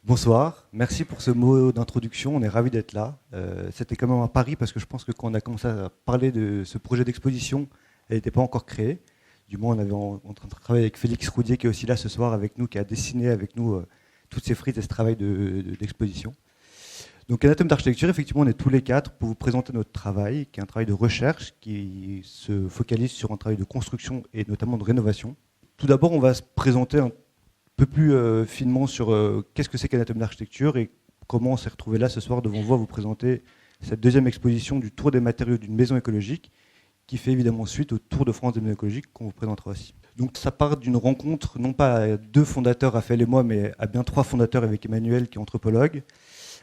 Bonsoir, merci pour ce mot d'introduction, on est ravis d'être là. C'était quand même un pari parce que je pense que quand on a commencé à parler de ce projet d'exposition, elle n'était pas encore créée. Du moins, on avait en train de travailler avec Félix Roudier qui est aussi là ce soir avec nous, qui a dessiné avec nous toutes ces frises et ce travail d'exposition. Donc Anatome d'architecture, effectivement, on est tous les quatre pour vous présenter notre travail, qui est un travail de recherche qui se focalise sur un travail de construction et notamment de rénovation. Tout d'abord, on va se présenter un peu plus finement sur qu'est-ce que c'est qu'Anatome d'architecture et comment on s'est retrouvé là ce soir devant vous à vous présenter cette deuxième exposition du Tour des matériaux d'une maison écologique qui fait évidemment suite au Tour de France des maisons écologiques qu'on vous présentera aussi. Donc ça part d'une rencontre, non pas à deux fondateurs, Raphaël et moi, mais à bien trois fondateurs avec Emmanuel qui est anthropologue,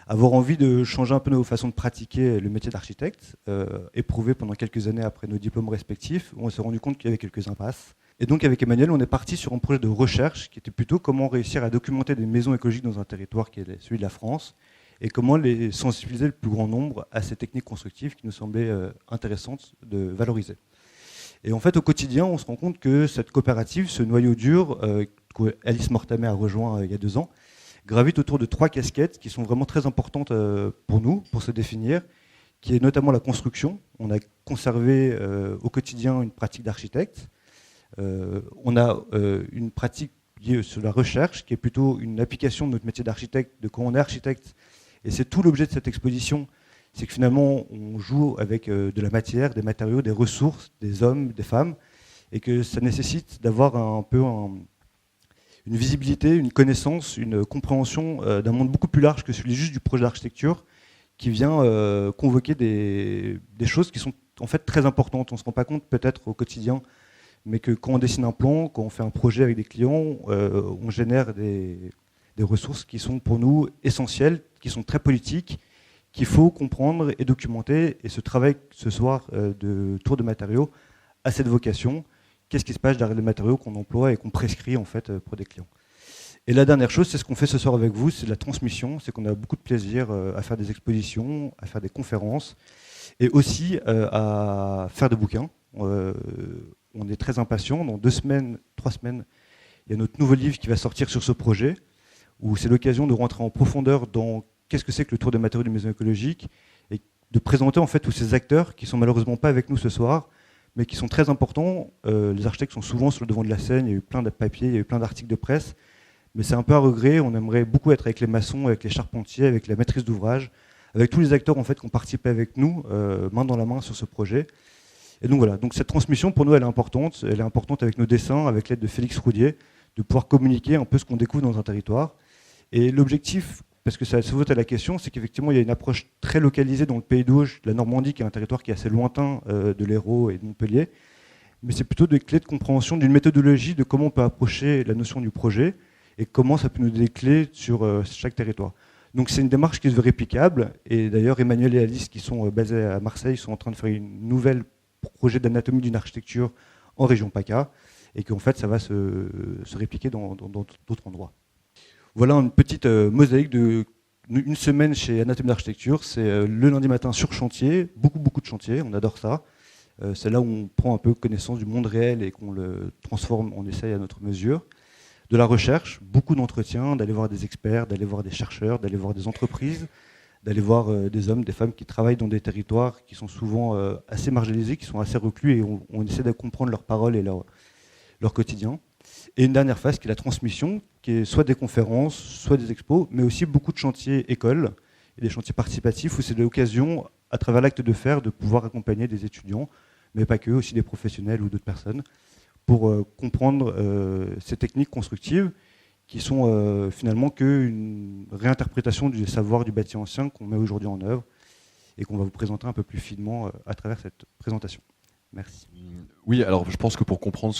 avoir envie de changer un peu nos façons de pratiquer le métier d'architecte, éprouvé pendant quelques années après nos diplômes respectifs, où on s'est rendu compte qu'il y avait quelques impasses. Et donc avec Emmanuel, on est parti sur un projet de recherche qui était plutôt comment réussir à documenter des maisons écologiques dans un territoire qui est celui de la France, et comment les sensibiliser le plus grand nombre à ces techniques constructives qui nous semblaient intéressantes de valoriser. Et en fait, au quotidien, on se rend compte que cette coopérative, ce noyau dur qu'Alice Mortamet a rejoint il y a 2 ans, gravite autour de 3 casquettes qui sont vraiment très importantes pour nous, pour se définir, qui est notamment la construction. On a conservé au quotidien une pratique d'architecte. On a une pratique liée sur la recherche, qui est plutôt une application de notre métier d'architecte, de quand on est architecte. Et c'est tout l'objet de cette exposition, c'est que finalement, on joue avec de la matière, des matériaux, des ressources, des hommes, des femmes, et que ça nécessite d'avoir un peu une visibilité, une connaissance, une compréhension d'un monde beaucoup plus large que celui juste du projet d'architecture, qui vient convoquer des choses qui sont en fait très importantes. On ne se rend pas compte peut-être au quotidien, mais que quand on dessine un plan, quand on fait un projet avec des clients, on génère des ressources qui sont pour nous essentielles, qui sont très politiques, qu'il faut comprendre et documenter. Et ce travail ce soir de tour de matériaux a cette vocation. Qu'est-ce qui se passe derrière les matériaux qu'on emploie et qu'on prescrit en fait pour des clients. Et la dernière chose, c'est ce qu'on fait ce soir avec vous, c'est de la transmission. C'est qu'on a beaucoup de plaisir à faire des expositions, à faire des conférences et aussi à faire des bouquins. On est très impatients. Dans 2 semaines, 3 semaines, il y a notre nouveau livre qui va sortir sur ce projet, où c'est l'occasion de rentrer en profondeur dans qu'est-ce que c'est que le Tour des matériaux des maisons écologiques et de présenter en fait tous ces acteurs qui sont malheureusement pas avec nous ce soir, mais qui sont très importants. Les architectes sont souvent sur le devant de la scène, il y a eu plein de papiers, il y a eu plein d'articles de presse, mais c'est un peu à regret. On aimerait beaucoup être avec les maçons, avec les charpentiers, avec la maîtrise d'ouvrage, avec tous les acteurs en fait qui ont participé avec nous, main dans la main sur ce projet. Et donc voilà, donc cette transmission pour nous elle est importante avec nos dessins, avec l'aide de Félix Roudier, de pouvoir communiquer un peu ce qu'on découvre dans un territoire. Et l'objectif, parce que ça se vote à la question, c'est qu'effectivement il y a une approche très localisée dans le Pays d'Auge, la Normandie, qui est un territoire qui est assez lointain de l'Hérault et de Montpellier, mais c'est plutôt des clés de compréhension d'une méthodologie de comment on peut approcher la notion du projet et comment ça peut nous donner des clés sur chaque territoire. Donc c'est une démarche qui se veut réplicable, et d'ailleurs Emmanuel et Alice, qui sont basés à Marseille, sont en train de faire une nouvelle projet d'anatomie d'une architecture en région PACA, et qu'en fait ça va se répliquer dans d'autres endroits. Voilà une petite mosaïque de une semaine chez Anatome d'architecture. C'est le lundi matin sur chantier, beaucoup de chantiers, on adore ça. C'est là où on prend un peu connaissance du monde réel et qu'on le transforme, on essaye à notre mesure. De la recherche, beaucoup d'entretiens, d'aller voir des experts, d'aller voir des chercheurs, d'aller voir des entreprises, d'aller voir des hommes, des femmes qui travaillent dans des territoires qui sont souvent assez marginalisés, qui sont assez reclus, et on essaie de comprendre leurs paroles et leur quotidien. Et une dernière phase qui est la transmission, qui est soit des conférences, soit des expos, mais aussi beaucoup de chantiers écoles et des chantiers participatifs où c'est l'occasion, à travers l'acte de faire, de pouvoir accompagner des étudiants, mais pas que, aussi des professionnels ou d'autres personnes, pour comprendre ces techniques constructives qui sont finalement qu'une réinterprétation du savoir du bâti ancien qu'on met aujourd'hui en œuvre et qu'on va vous présenter un peu plus finement à travers cette présentation. Merci. Oui, alors je pense que pour comprendre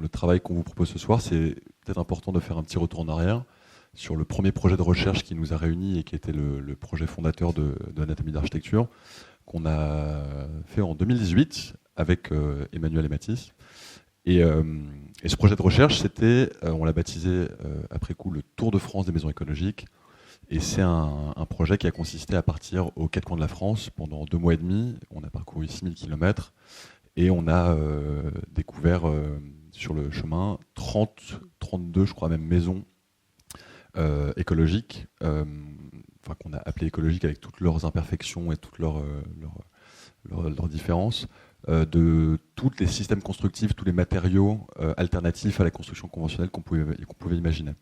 le travail qu'on vous propose ce soir, c'est peut-être important de faire un petit retour en arrière sur le premier projet de recherche qui nous a réunis et qui était le projet fondateur de Anatomie d'architecture, qu'on a fait en 2018 avec Emmanuel et Mathis. Et ce projet de recherche, c'était, on l'a baptisé après coup le Tour de France des maisons écologiques. Et c'est un projet qui a consisté à partir aux 4 coins de la France pendant 2 mois et demi. On a parcouru 6000 km et on a découvert sur le chemin 32, je crois même, maisons écologiques, qu'on a appelées écologiques avec toutes leurs imperfections et toutes leurs différences, de tous les systèmes constructifs, tous les matériaux alternatifs à la construction conventionnelle qu'on pouvait imaginer.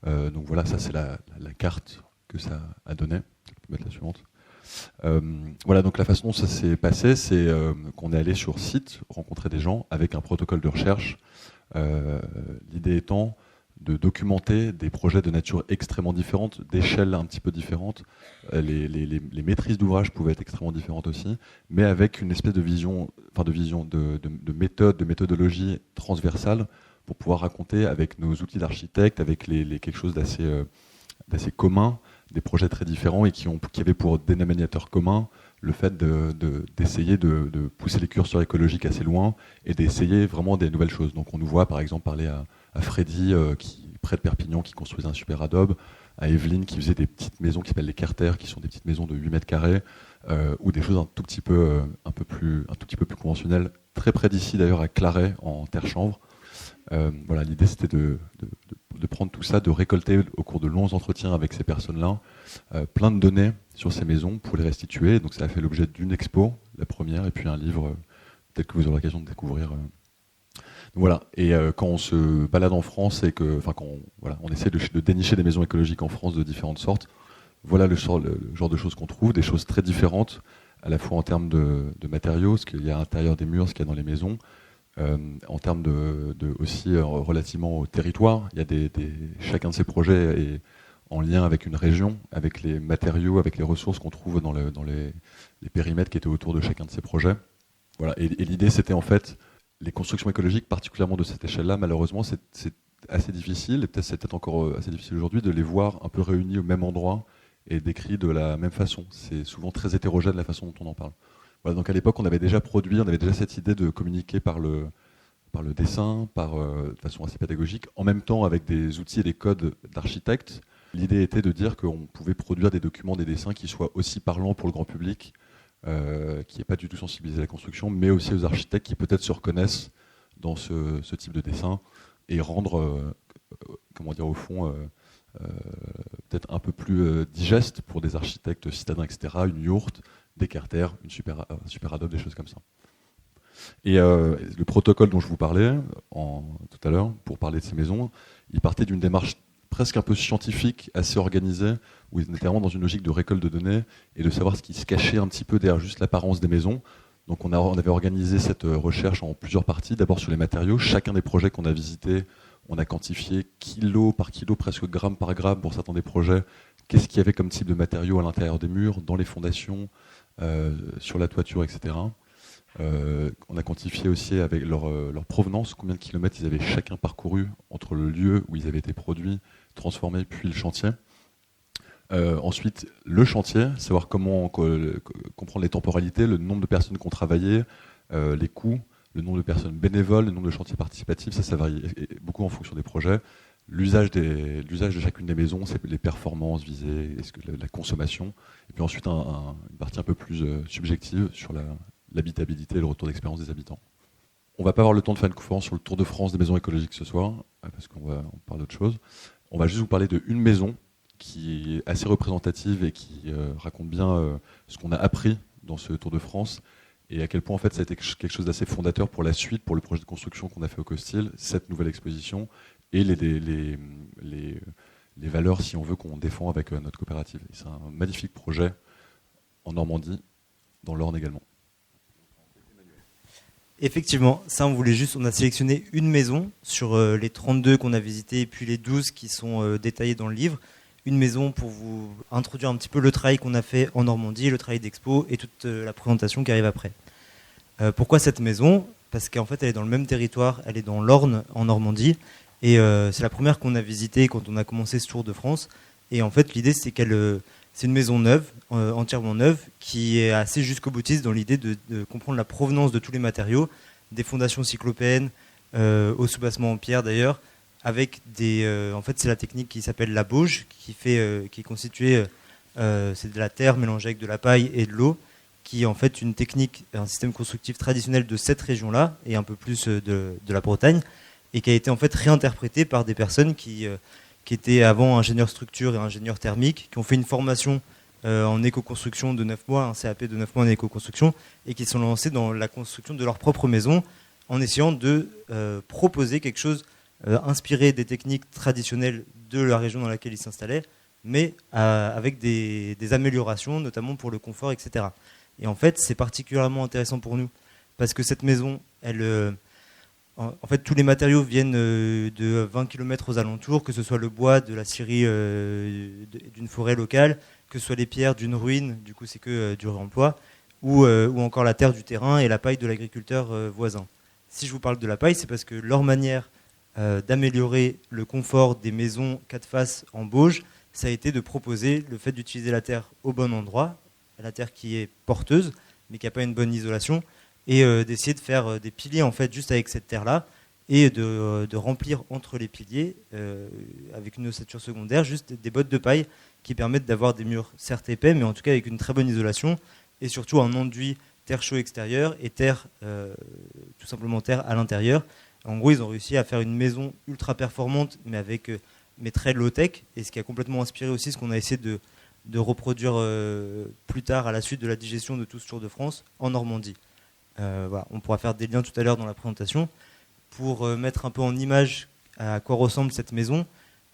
Donc voilà, ça c'est la carte que ça a donné. Je peux mettre la suivante. Voilà, donc la façon dont ça s'est passé, c'est qu'on est allé sur site rencontrer des gens avec un protocole de recherche. L'idée étant de documenter des projets de nature extrêmement différente, d'échelle un petit peu différente. Les maîtrises d'ouvrage pouvaient être extrêmement différentes aussi, mais avec une espèce de vision, de méthode, de méthodologie transversale pour pouvoir raconter avec nos outils d'architecte, avec quelque chose d'assez commun, des projets très différents et qui avaient pour dénominateur commun le fait d'essayer de pousser les curseurs écologiques assez loin et d'essayer vraiment des nouvelles choses. Donc on nous voit par exemple parler à Freddy, qui près de Perpignan, qui construisait un super adobe, à Evelyne qui faisait des petites maisons qui s'appellent les Carter, qui sont des petites maisons de 8 mètres carrés, ou des choses un tout petit peu plus conventionnelles, très près d'ici d'ailleurs à Claret, en terre-chanvre. Voilà, l'idée c'était de prendre tout ça, de récolter au cours de longs entretiens avec ces personnes-là plein de données sur ces maisons pour les restituer. Donc ça a fait l'objet d'une expo, la première, et puis un livre, peut-être que vous aurez l'occasion de découvrir. Donc voilà. Et quand on se balade en France et on essaie de dénicher des maisons écologiques en France de différentes sortes, voilà le genre de choses qu'on trouve, des choses très différentes, à la fois en termes de matériaux, ce qu'il y a à l'intérieur des murs, ce qu'il y a dans les maisons. En termes aussi relativement au territoire, il y a chacun de ces projets est en lien avec une région, avec les matériaux, avec les ressources qu'on trouve dans les périmètres qui étaient autour de chacun de ces projets. Voilà. Et l'idée, c'était en fait les constructions écologiques, particulièrement de cette échelle-là, malheureusement, c'est assez difficile, et c'est peut-être encore assez difficile aujourd'hui, de les voir un peu réunis au même endroit et décrits de la même façon. C'est souvent très hétérogène la façon dont on en parle. Voilà, donc à l'époque, on avait déjà cette idée de communiquer par le dessin, de façon assez pédagogique, en même temps avec des outils et des codes d'architectes. L'idée était de dire qu'on pouvait produire des documents, des dessins qui soient aussi parlants pour le grand public, qui n'est pas du tout sensibilisé à la construction, mais aussi aux architectes qui peut-être se reconnaissent dans ce type de dessin et rendre, au fond, peut-être un peu plus digeste pour des architectes citadins, etc., une yourte, des Carter, un super adobe, des choses comme ça. Et le protocole dont je vous parlais tout à l'heure, pour parler de ces maisons, il partait d'une démarche presque un peu scientifique, assez organisée, où ils étaient vraiment dans une logique de récolte de données et de savoir ce qui se cachait un petit peu derrière juste l'apparence des maisons. Donc on avait organisé cette recherche en plusieurs parties, d'abord sur les matériaux. Chacun des projets qu'on a visités, on a quantifié kilo par kilo, presque gramme par gramme pour certains des projets, qu'est-ce qu'il y avait comme type de matériaux à l'intérieur des murs, dans les fondations, sur la toiture, etc. On a quantifié aussi avec leur provenance, combien de kilomètres ils avaient chacun parcouru entre le lieu où ils avaient été produits, transformés, puis le chantier. Ensuite, le chantier, savoir comment comprendre les temporalités, le nombre de personnes qui ont travaillé, les coûts, le nombre de personnes bénévoles, le nombre de chantiers participatifs, ça varie beaucoup en fonction des projets. L'usage de chacune des maisons, c'est les performances visées, la consommation. Et puis ensuite, une partie un peu plus subjective sur l'habitabilité et le retour d'expérience des habitants. On ne va pas avoir le temps de faire une conférence sur le Tour de France des maisons écologiques ce soir, parce qu'on parle d'autre chose. On va juste vous parler d'une maison qui est assez représentative et qui raconte bien ce qu'on a appris dans ce Tour de France et à quel point en fait ça a été quelque chose d'assez fondateur pour la suite, pour le projet de construction qu'on a fait au Costil, cette nouvelle exposition et les valeurs, si on veut, qu'on défend avec notre coopérative. Et c'est un magnifique projet en Normandie, dans l'Orne également. Effectivement, ça on a sélectionné une maison sur les 32 qu'on a visitées et puis les 12 qui sont détaillées dans le livre. Une maison pour vous introduire un petit peu le travail qu'on a fait en Normandie, le travail d'expo et toute la présentation qui arrive après. Pourquoi cette maison ? Parce qu'en fait elle est dans le même territoire, elle est dans l'Orne en Normandie et c'est la première qu'on a visitée quand on a commencé ce Tour de France. Et en fait l'idée c'est c'est une maison neuve, entièrement neuve, qui est assez jusqu'au boutiste dans l'idée de comprendre la provenance de tous les matériaux, des fondations cyclopéennes, au soubassement en pierre d'ailleurs, avec en fait c'est la technique qui s'appelle la bauge, qui est constituée, c'est de la terre mélangée avec de la paille et de l'eau, qui est en fait une technique, un système constructif traditionnel de cette région-là, et un peu plus de la Bretagne, et qui a été en fait réinterprété par des personnes qui qui étaient avant ingénieurs structure et ingénieurs thermiques, qui ont fait une formation en éco-construction de 9 mois, un CAP de 9 mois en éco-construction, et qui sont lancés dans la construction de leur propre maison en essayant de proposer quelque chose inspiré des techniques traditionnelles de la région dans laquelle ils s'installaient, mais avec des améliorations, notamment pour le confort, etc. Et en fait, c'est particulièrement intéressant pour nous, parce que cette maison, en fait, tous les matériaux viennent de 20 km aux alentours, que ce soit le bois de la scierie d'une forêt locale, que ce soit les pierres d'une ruine, du coup c'est que du réemploi, ou encore la terre du terrain et la paille de l'agriculteur voisin. Si je vous parle de la paille, c'est parce que leur manière d'améliorer le confort des maisons 4 faces en bauge, ça a été de proposer le fait d'utiliser la terre au bon endroit, la terre qui est porteuse, mais qui n'a pas une bonne isolation, et d'essayer de faire des piliers en fait juste avec cette terre-là, et de remplir entre les piliers, avec une ossature secondaire, juste des bottes de paille qui permettent d'avoir des murs certes épais, mais en tout cas avec une très bonne isolation, et surtout un enduit terre chaud extérieur et terre, tout simplement terre à l'intérieur. En gros, ils ont réussi à faire une maison ultra performante, mais très low-tech, et ce qui a complètement inspiré aussi ce qu'on a essayé de reproduire plus tard à la suite de la digestion de tout ce Tour de France en Normandie. Voilà, on pourra faire des liens tout à l'heure dans la présentation pour mettre un peu en image à quoi ressemble cette maison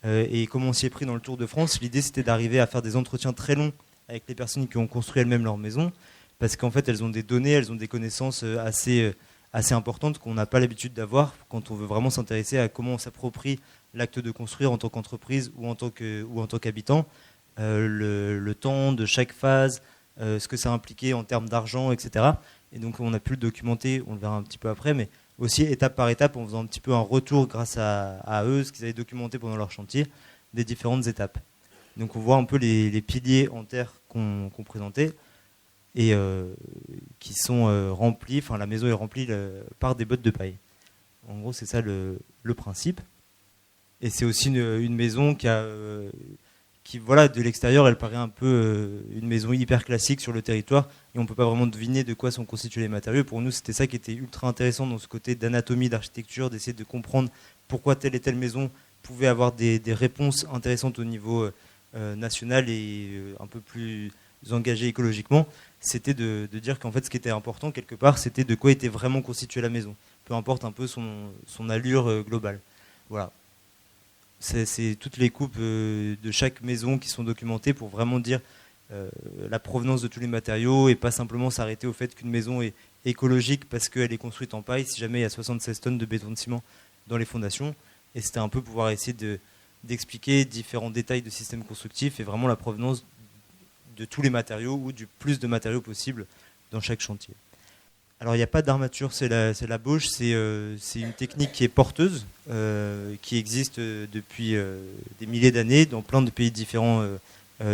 et comment on s'y est pris dans le Tour de France. L'idée, c'était d'arriver à faire des entretiens très longs avec les personnes qui ont construit elles-mêmes leur maison, parce qu'en fait, elles ont des données, elles ont des connaissances assez importantes qu'on n'a pas l'habitude d'avoir quand on veut vraiment s'intéresser à comment on s'approprie l'acte de construire en tant qu'entreprise ou en tant qu'habitant, le temps de chaque phase, ce que ça impliquait en termes d'argent, etc. Et donc on a pu le documenter, on le verra un petit peu après, mais aussi étape par étape en faisant un petit peu un retour grâce à eux, ce qu'ils avaient documenté pendant leur chantier, des différentes étapes. Donc on voit un peu les piliers en terre qu'on présentait et qui sont remplis, enfin la maison est remplie par des bottes de paille. En gros c'est ça le principe. Et c'est aussi une maison qui voilà, de l'extérieur, elle paraît un peu une maison hyper classique sur le territoire et on ne peut pas vraiment deviner de quoi sont constitués les matériaux. Pour nous, c'était ça qui était ultra intéressant dans ce côté d'anatomie, d'architecture, d'essayer de comprendre pourquoi telle et telle maison pouvait avoir des réponses intéressantes au niveau national et un peu plus engagé écologiquement. C'était de dire qu'en fait, ce qui était important quelque part, c'était de quoi était vraiment constituée la maison, peu importe un peu son allure globale. Voilà. C'est toutes les coupes de chaque maison qui sont documentées pour vraiment dire la provenance de tous les matériaux et pas simplement s'arrêter au fait qu'une maison est écologique parce qu'elle est construite en paille si jamais il y a 76 tonnes de béton de ciment dans les fondations. Et c'était un peu pouvoir essayer d'expliquer différents détails de système constructif et vraiment la provenance de tous les matériaux ou du plus de matériaux possible dans chaque chantier. Alors il n'y a pas d'armature, c'est la bauge, c'est une technique qui est porteuse, qui existe depuis des milliers d'années dans plein de pays différents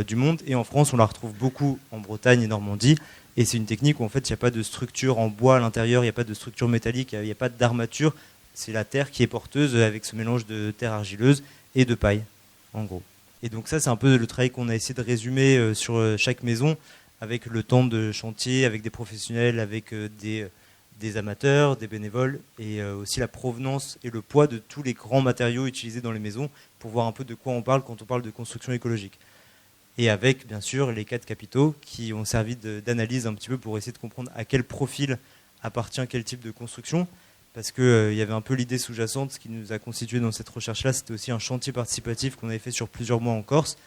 du monde. Et en France, on la retrouve beaucoup en Bretagne et Normandie. Et c'est une technique où en fait, il n'y a pas de structure en bois à l'intérieur, il n'y a pas de structure métallique, il n'y a pas d'armature. C'est la terre qui est porteuse avec ce mélange de terre argileuse et de paille, en gros. Et donc ça, c'est un peu le travail qu'on a essayé de résumer sur chaque maison, avec le temps de chantier, avec des professionnels, avec des amateurs, des bénévoles, et aussi la provenance et le poids de tous les grands matériaux utilisés dans les maisons, pour voir un peu de quoi on parle quand on parle de construction écologique. Et avec, bien sûr, les 4 capitaux qui ont servi d'analyse un petit peu pour essayer de comprendre à quel profil appartient quel type de construction, parce qu'il y avait un peu l'idée sous-jacente, ce qui nous a constitué dans cette recherche-là, c'était aussi un chantier participatif qu'on avait fait sur plusieurs mois en Corse,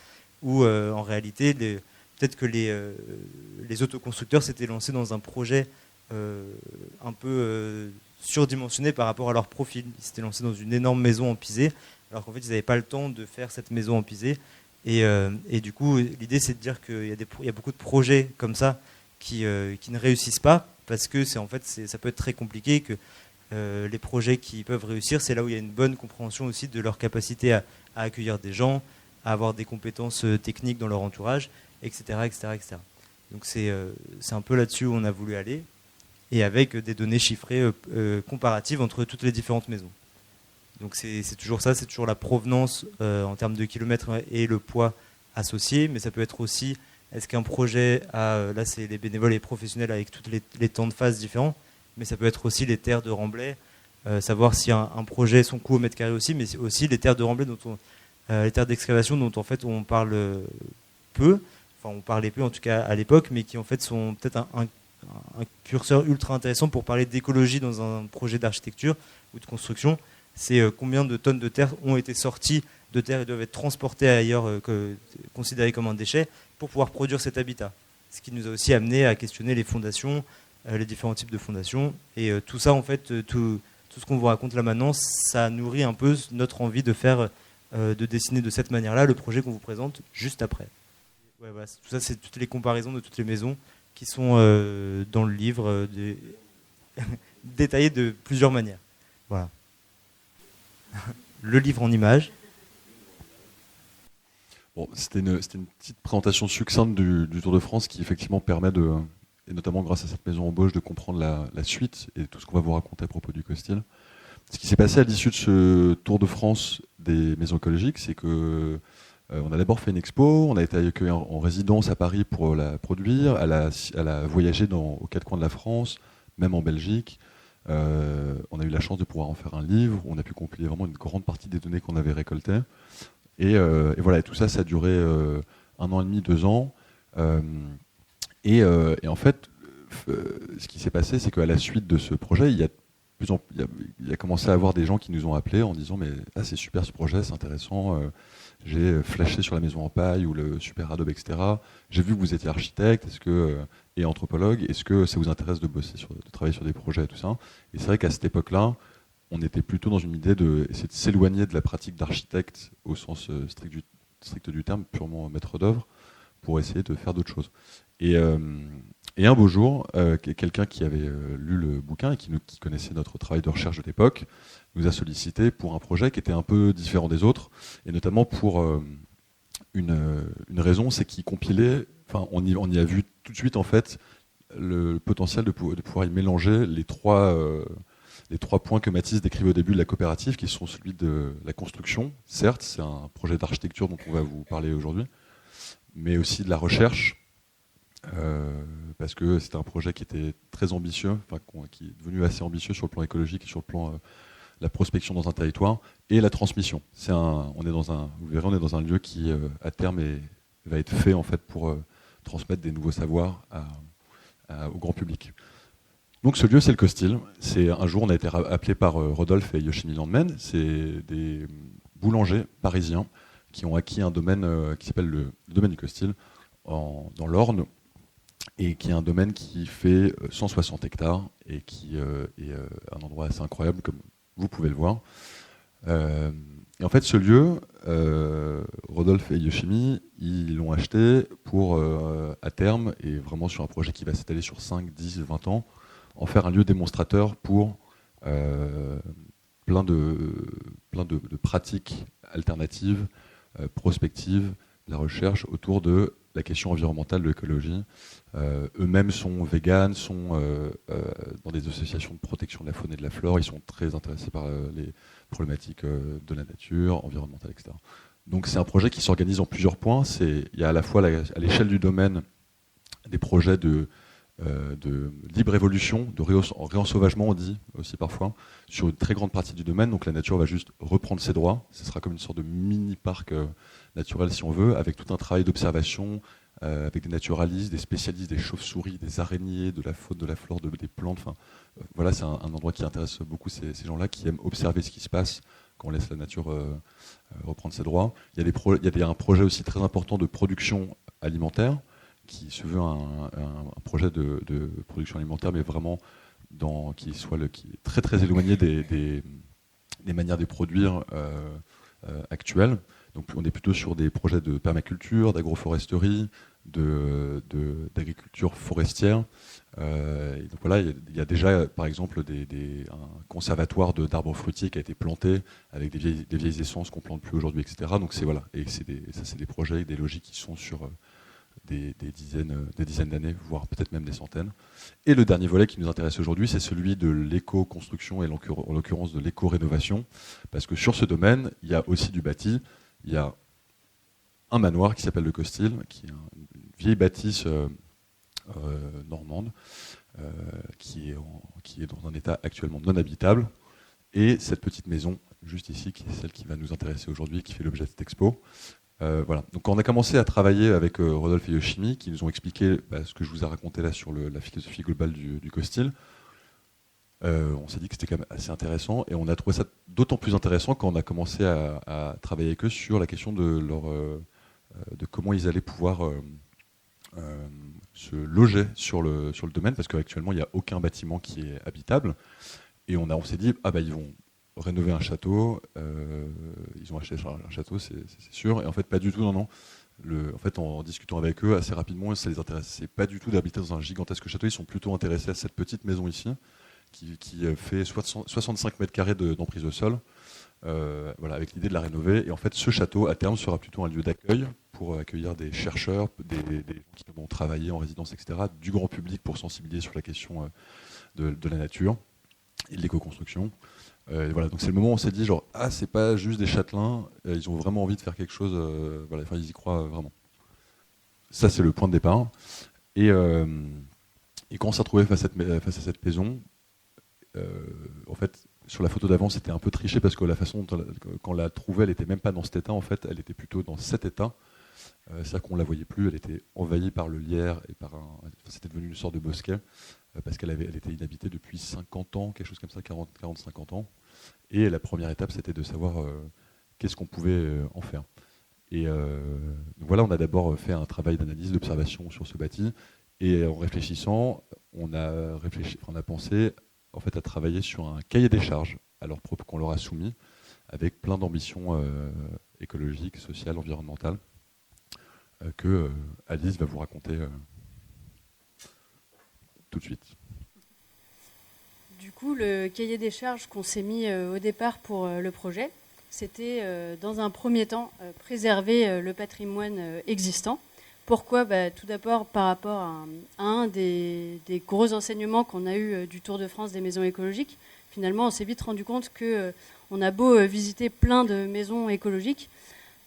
où en réalité, peut-être que les autoconstructeurs s'étaient lancés dans un projet un peu surdimensionné par rapport à leur profil. Ils s'étaient lancés dans une énorme maison en pisé, alors qu'en fait, ils n'avaient pas le temps de faire cette maison en pisé. Et du coup, l'idée, c'est de dire qu'il y a beaucoup de projets comme ça qui ne réussissent pas, parce que ça peut être très compliqué, que les projets qui peuvent réussir, c'est là où il y a une bonne compréhension aussi de leur capacité à accueillir des gens, à avoir des compétences techniques dans leur entourage, etc. etc., etc. Donc c'est un peu là-dessus où on a voulu aller, et avec des données chiffrées comparatives entre toutes les différentes maisons. Donc c'est toujours ça, c'est toujours la provenance en termes de kilomètres et le poids associé, mais ça peut être aussi, est-ce qu'un projet a, là c'est les bénévoles et les professionnels avec tous les temps de phase différents, mais ça peut être aussi les terres de remblai, savoir si un projet, son coût au mètre carré aussi, mais aussi les terres de remblai les terres d'excavation dont en fait on parle peu, enfin on parlait peu en tout cas à l'époque, mais qui en fait sont peut-être un curseur ultra intéressant pour parler d'écologie dans un projet d'architecture ou de construction. C'est combien de tonnes de terre ont été sorties de terre et doivent être transportées ailleurs, considérées comme un déchet, pour pouvoir produire cet habitat. Ce qui nous a aussi amené à questionner les fondations, les différents types de fondations. Et tout ça, en fait, tout ce qu'on vous raconte là maintenant, ça nourrit un peu notre envie de faire, de dessiner de cette manière-là le projet qu'on vous présente juste après. Ouais, voilà, tout ça, c'est toutes les comparaisons de toutes les maisons qui sont dans le livre, détaillées de plusieurs manières. Voilà. Le livre en images. Bon, c'était une petite présentation succincte du Tour de France qui effectivement permet et notamment grâce à cette maison embauche, de comprendre la suite et tout ce qu'on va vous raconter à propos du Costil. Ce qui s'est passé à l'issue de ce Tour de France des maisons écologiques, c'est que on a d'abord fait une expo, on a été accueilli en résidence à Paris pour la produire, elle a voyagé aux quatre coins de la France, même en Belgique. On a eu la chance de pouvoir en faire un livre, où on a pu compiler vraiment une grande partie des données qu'on avait récoltées. Et voilà, et tout ça, ça a duré 1 an et demi, 2 ans. Et en fait, ce qui s'est passé, c'est qu'à la suite de ce projet, il a commencé à avoir des gens qui nous ont appelés en disant « mais c'est super ce projet, c'est intéressant, j'ai flashé sur la maison en paille ou le super Adobe, etc. J'ai vu que vous étiez architecte et anthropologue, est-ce que ça vous intéresse de travailler sur des projets et tout ça ?» Et c'est vrai qu'à cette époque-là, on était plutôt dans une idée d'essayer de s'éloigner de la pratique d'architecte au sens strict du terme, purement maître d'œuvre, pour essayer de faire d'autres choses. Et un beau jour, quelqu'un qui avait lu le bouquin et qui connaissait notre travail de recherche de l'époque, nous a sollicité pour un projet qui était un peu différent des autres, et notamment pour une raison, c'est qu'il compilait, enfin on y a vu tout de suite en fait le potentiel de pouvoir y mélanger les trois points que Mathis décrivait au début de la coopérative, qui sont celui de la construction, certes, c'est un projet d'architecture dont on va vous parler aujourd'hui, mais aussi de la recherche, parce que c'était un projet qui était très ambitieux, qui est devenu assez ambitieux sur le plan écologique et sur le plan la prospection dans un territoire, et la transmission. Vous verrez, on est dans un lieu qui, à terme, va être fait en fait pour transmettre des nouveaux savoirs au grand public. Donc ce lieu, c'est le Costil. Un jour, on a été appelé par Rodolphe et Yoshimi Landmen. C'est des boulangers parisiens qui ont acquis un domaine qui s'appelle le domaine du Costil dans l'Orne, et qui est un domaine qui fait 160 hectares et qui est un endroit assez incroyable, comme vous pouvez le voir. Et en fait, ce lieu, Rodolphe et Yoshimi, ils l'ont acheté pour, à terme, et vraiment sur un projet qui va s'étaler sur 5, 10, 20 ans, en faire un lieu démonstrateur pour plein de pratiques alternatives, prospectives, de la recherche autour de la question environnementale de l'écologie. Eux-mêmes sont véganes, sont dans des associations de protection de la faune et de la flore, ils sont très intéressés par les problématiques de la nature, environnementale, etc. Donc c'est un projet qui s'organise en plusieurs points. Il y a à la fois à l'échelle du domaine des projets de libre évolution, de réensauvagement, on dit aussi parfois, sur une très grande partie du domaine. Donc la nature va juste reprendre ses droits. Ce sera comme une sorte de mini-parc naturel, si on veut, avec tout un travail d'observation, avec des naturalistes, des spécialistes, des chauves-souris, des araignées, de la faune, de la flore, des plantes. Voilà, c'est un endroit qui intéresse beaucoup ces gens-là, qui aiment observer ce qui se passe quand on laisse la nature reprendre ses droits. Il y a un projet aussi très important de production alimentaire, qui se veut un projet de production alimentaire, mais vraiment qui est très très éloigné des manières de produire actuelles. Donc on est plutôt sur des projets de permaculture, d'agroforesterie, d'agriculture forestière. Et donc voilà, il y a déjà par exemple un conservatoire d'arbres fruitiers qui a été planté avec des vieilles essences qu'on plante plus aujourd'hui, etc. Donc c'est des projets et des logiques qui sont sur des dizaines d'années, voire peut-être même des centaines. Et le dernier volet qui nous intéresse aujourd'hui, c'est celui de l'éco-construction et en l'occurrence de l'éco-rénovation, parce que sur ce domaine, il y a aussi du bâti. Il y a un manoir qui s'appelle le Costil, qui est une vieille bâtisse normande, qui est dans un état actuellement non habitable. Et cette petite maison juste ici, qui est celle qui va nous intéresser aujourd'hui, qui fait l'objet de cette expo. Voilà. Donc quand on a commencé à travailler avec Rodolphe et Yoshimi, qui nous ont expliqué ce que je vous ai raconté là sur la philosophie globale du COSTIL, on s'est dit que c'était quand même assez intéressant, et on a trouvé ça d'autant plus intéressant quand on a commencé à travailler avec eux sur la question de comment ils allaient pouvoir se loger sur le domaine, parce qu'actuellement il n'y a aucun bâtiment qui est habitable, et on s'est dit ils vont rénover un château, ils ont acheté un château, c'est sûr, et en fait pas du tout, non. En fait, en discutant avec eux assez rapidement, ça les intéressait pas du tout d'habiter dans un gigantesque château, ils sont plutôt intéressés à cette petite maison ici, qui fait 65 mètres carrés d'emprise au sol, voilà, avec l'idée de la rénover. Et en fait, ce château, à terme, sera plutôt un lieu d'accueil pour accueillir des chercheurs, des gens qui vont travailler en résidence, etc., du grand public pour sensibiliser sur la question de la nature et de l'éco-construction. Voilà, donc c'est le moment où on s'est dit c'est pas juste des châtelains, ils ont vraiment envie de faire quelque chose, voilà, ils y croient vraiment. Ça, c'est le point de départ. Et quand on s'est retrouvé face à cette maison, en fait, sur la photo d'avant, c'était un peu triché parce que la façon dont quand on l'a trouvée, elle n'était même pas dans cet état. En fait, elle était plutôt dans cet état. C'est-à-dire qu'on ne la voyait plus, elle était envahie par le lierre et c'était devenu une sorte de bosquet parce qu'elle était inhabitée depuis 50 ans, quelque chose comme ça, 40-50 ans. Et la première étape, c'était de savoir qu'est-ce qu'on pouvait en faire. Et donc voilà, on a d'abord fait un travail d'analyse, d'observation sur ce bâti. Et en réfléchissant, on a pensé en fait, à travailler sur un cahier des charges à leur propre qu'on leur a soumis, avec plein d'ambitions écologiques, sociales, environnementales, que Alice va vous raconter tout de suite. Du coup, le cahier des charges qu'on s'est mis au départ pour le projet, c'était dans un premier temps préserver le patrimoine existant. Pourquoi ? Tout d'abord par rapport à un des gros enseignements qu'on a eu du Tour de France des maisons écologiques. Finalement, on s'est vite rendu compte qu'on a beau visiter plein de maisons écologiques,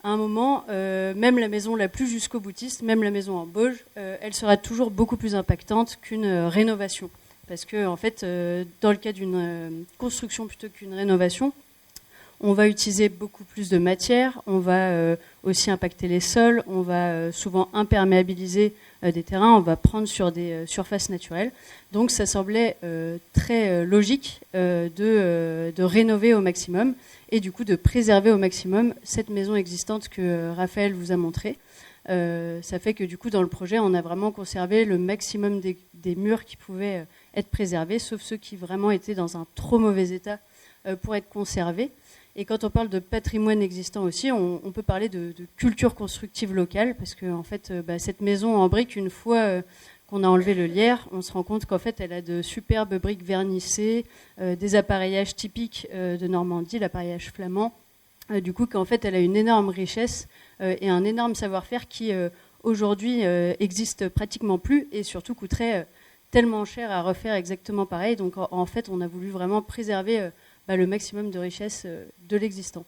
à un moment, même la maison la plus jusqu'au boutiste, même la maison en Bauge, elle sera toujours beaucoup plus impactante qu'une rénovation. Parce que, en fait, dans le cas d'une construction plutôt qu'une rénovation, on va utiliser beaucoup plus de matière, on va aussi impacter les sols, on va souvent imperméabiliser des terrains, on va prendre sur des surfaces naturelles. Donc ça semblait très logique de rénover au maximum et du coup de préserver au maximum cette maison existante que Raphaël vous a montrée. Ça fait que du coup dans le projet on a vraiment conservé le maximum des murs qui pouvaient être préservés, sauf ceux qui vraiment étaient dans un trop mauvais état pour être conservés. Et quand on parle de patrimoine existant aussi, on peut parler de culture constructive locale, parce que en fait, cette maison en briques, une fois qu'on a enlevé le lierre, on se rend compte qu'en fait, elle a de superbes briques vernissées, des appareillages typiques de Normandie, l'appareillage flamand. Du coup, qu'en fait, elle a une énorme richesse et un énorme savoir-faire qui aujourd'hui existe pratiquement plus et surtout coûterait tellement cher à refaire exactement pareil. Donc en fait, on a voulu vraiment préserver le maximum de richesse de l'existant.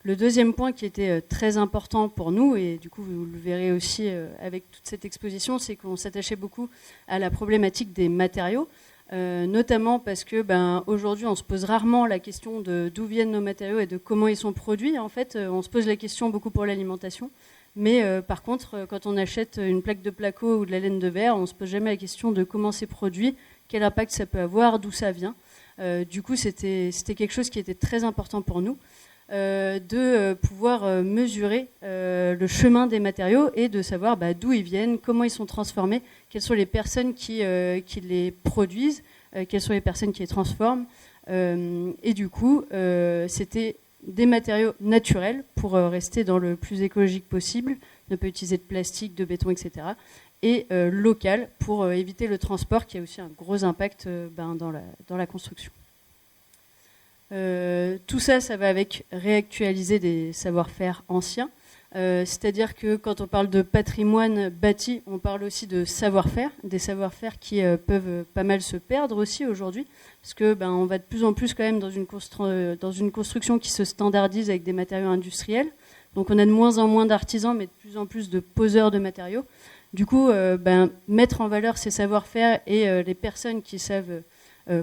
Le deuxième point qui était très important pour nous, et du coup vous le verrez aussi avec toute cette exposition, c'est qu'on s'attachait beaucoup à la problématique des matériaux, notamment parce que aujourd'hui on se pose rarement la question de d'où viennent nos matériaux et de comment ils sont produits. En fait, on se pose la question beaucoup pour l'alimentation, mais par contre quand on achète une plaque de placo ou de la laine de verre, on ne se pose jamais la question de comment c'est produit, quel impact ça peut avoir, d'où ça vient. Du coup, c'était quelque chose qui était très important pour nous, de pouvoir mesurer le chemin des matériaux et de savoir d'où ils viennent, comment ils sont transformés, quelles sont les personnes qui les produisent, quelles sont les personnes qui les transforment. Et du coup, c'était des matériaux naturels pour rester dans le plus écologique possible, ne pas utiliser de plastique, de béton, etc. Et local pour éviter le transport qui a aussi un gros impact dans la construction. Tout ça, ça va avec réactualiser des savoir-faire anciens. C'est-à-dire que quand on parle de patrimoine bâti, on parle aussi de savoir-faire, des savoir-faire qui peuvent pas mal se perdre aussi aujourd'hui, parce que on va de plus en plus quand même dans une construction qui se standardise avec des matériaux industriels. Donc on a de moins en moins d'artisans, mais de plus en plus de poseurs de matériaux. Du coup, mettre en valeur ces savoir-faire et les personnes qui savent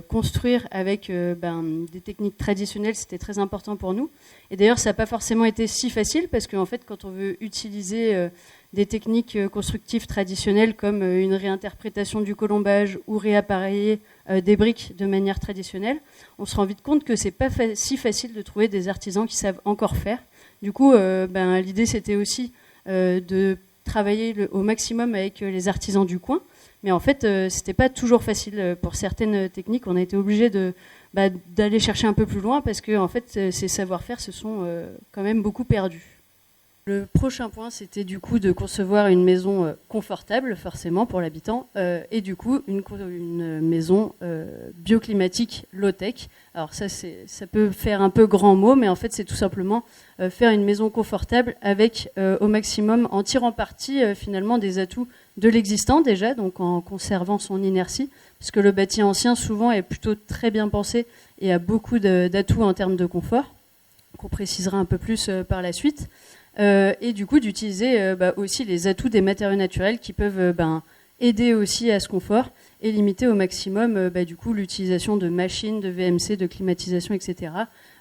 construire avec des techniques traditionnelles, c'était très important pour nous. Et d'ailleurs, ça n'a pas forcément été si facile parce qu'en fait, quand on veut utiliser des techniques constructives traditionnelles comme une réinterprétation du colombage ou réappareiller des briques de manière traditionnelle, on se rend vite compte que c'est pas si facile de trouver des artisans qui savent encore faire. Du coup, l'idée c'était aussi de travailler au maximum avec les artisans du coin, mais en fait, c'était pas toujours facile pour certaines techniques. On a été obligé d'aller chercher un peu plus loin parce que en fait, ces savoir-faire se sont quand même beaucoup perdus. Le prochain point, c'était du coup de concevoir une maison confortable, forcément, pour l'habitant, et du coup, une maison bioclimatique low-tech. Alors ça peut faire un peu grand mot, mais en fait, c'est tout simplement faire une maison confortable avec, au maximum, en tirant parti, finalement, des atouts de l'existant déjà, donc en conservant son inertie, parce que le bâti ancien, souvent, est plutôt très bien pensé et a beaucoup d'atouts en termes de confort, qu'on précisera un peu plus par la suite. Et du coup d'utiliser aussi les atouts des matériaux naturels qui peuvent aider aussi à ce confort et limiter au maximum du coup l'utilisation de machines, de VMC, de climatisation, etc.,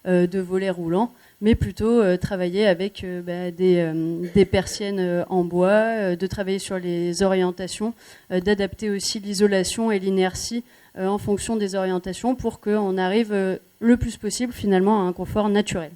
de volets roulants, mais plutôt travailler avec des persiennes en bois, de travailler sur les orientations, d'adapter aussi l'isolation et l'inertie en fonction des orientations pour qu'on arrive le plus possible finalement à un confort naturel.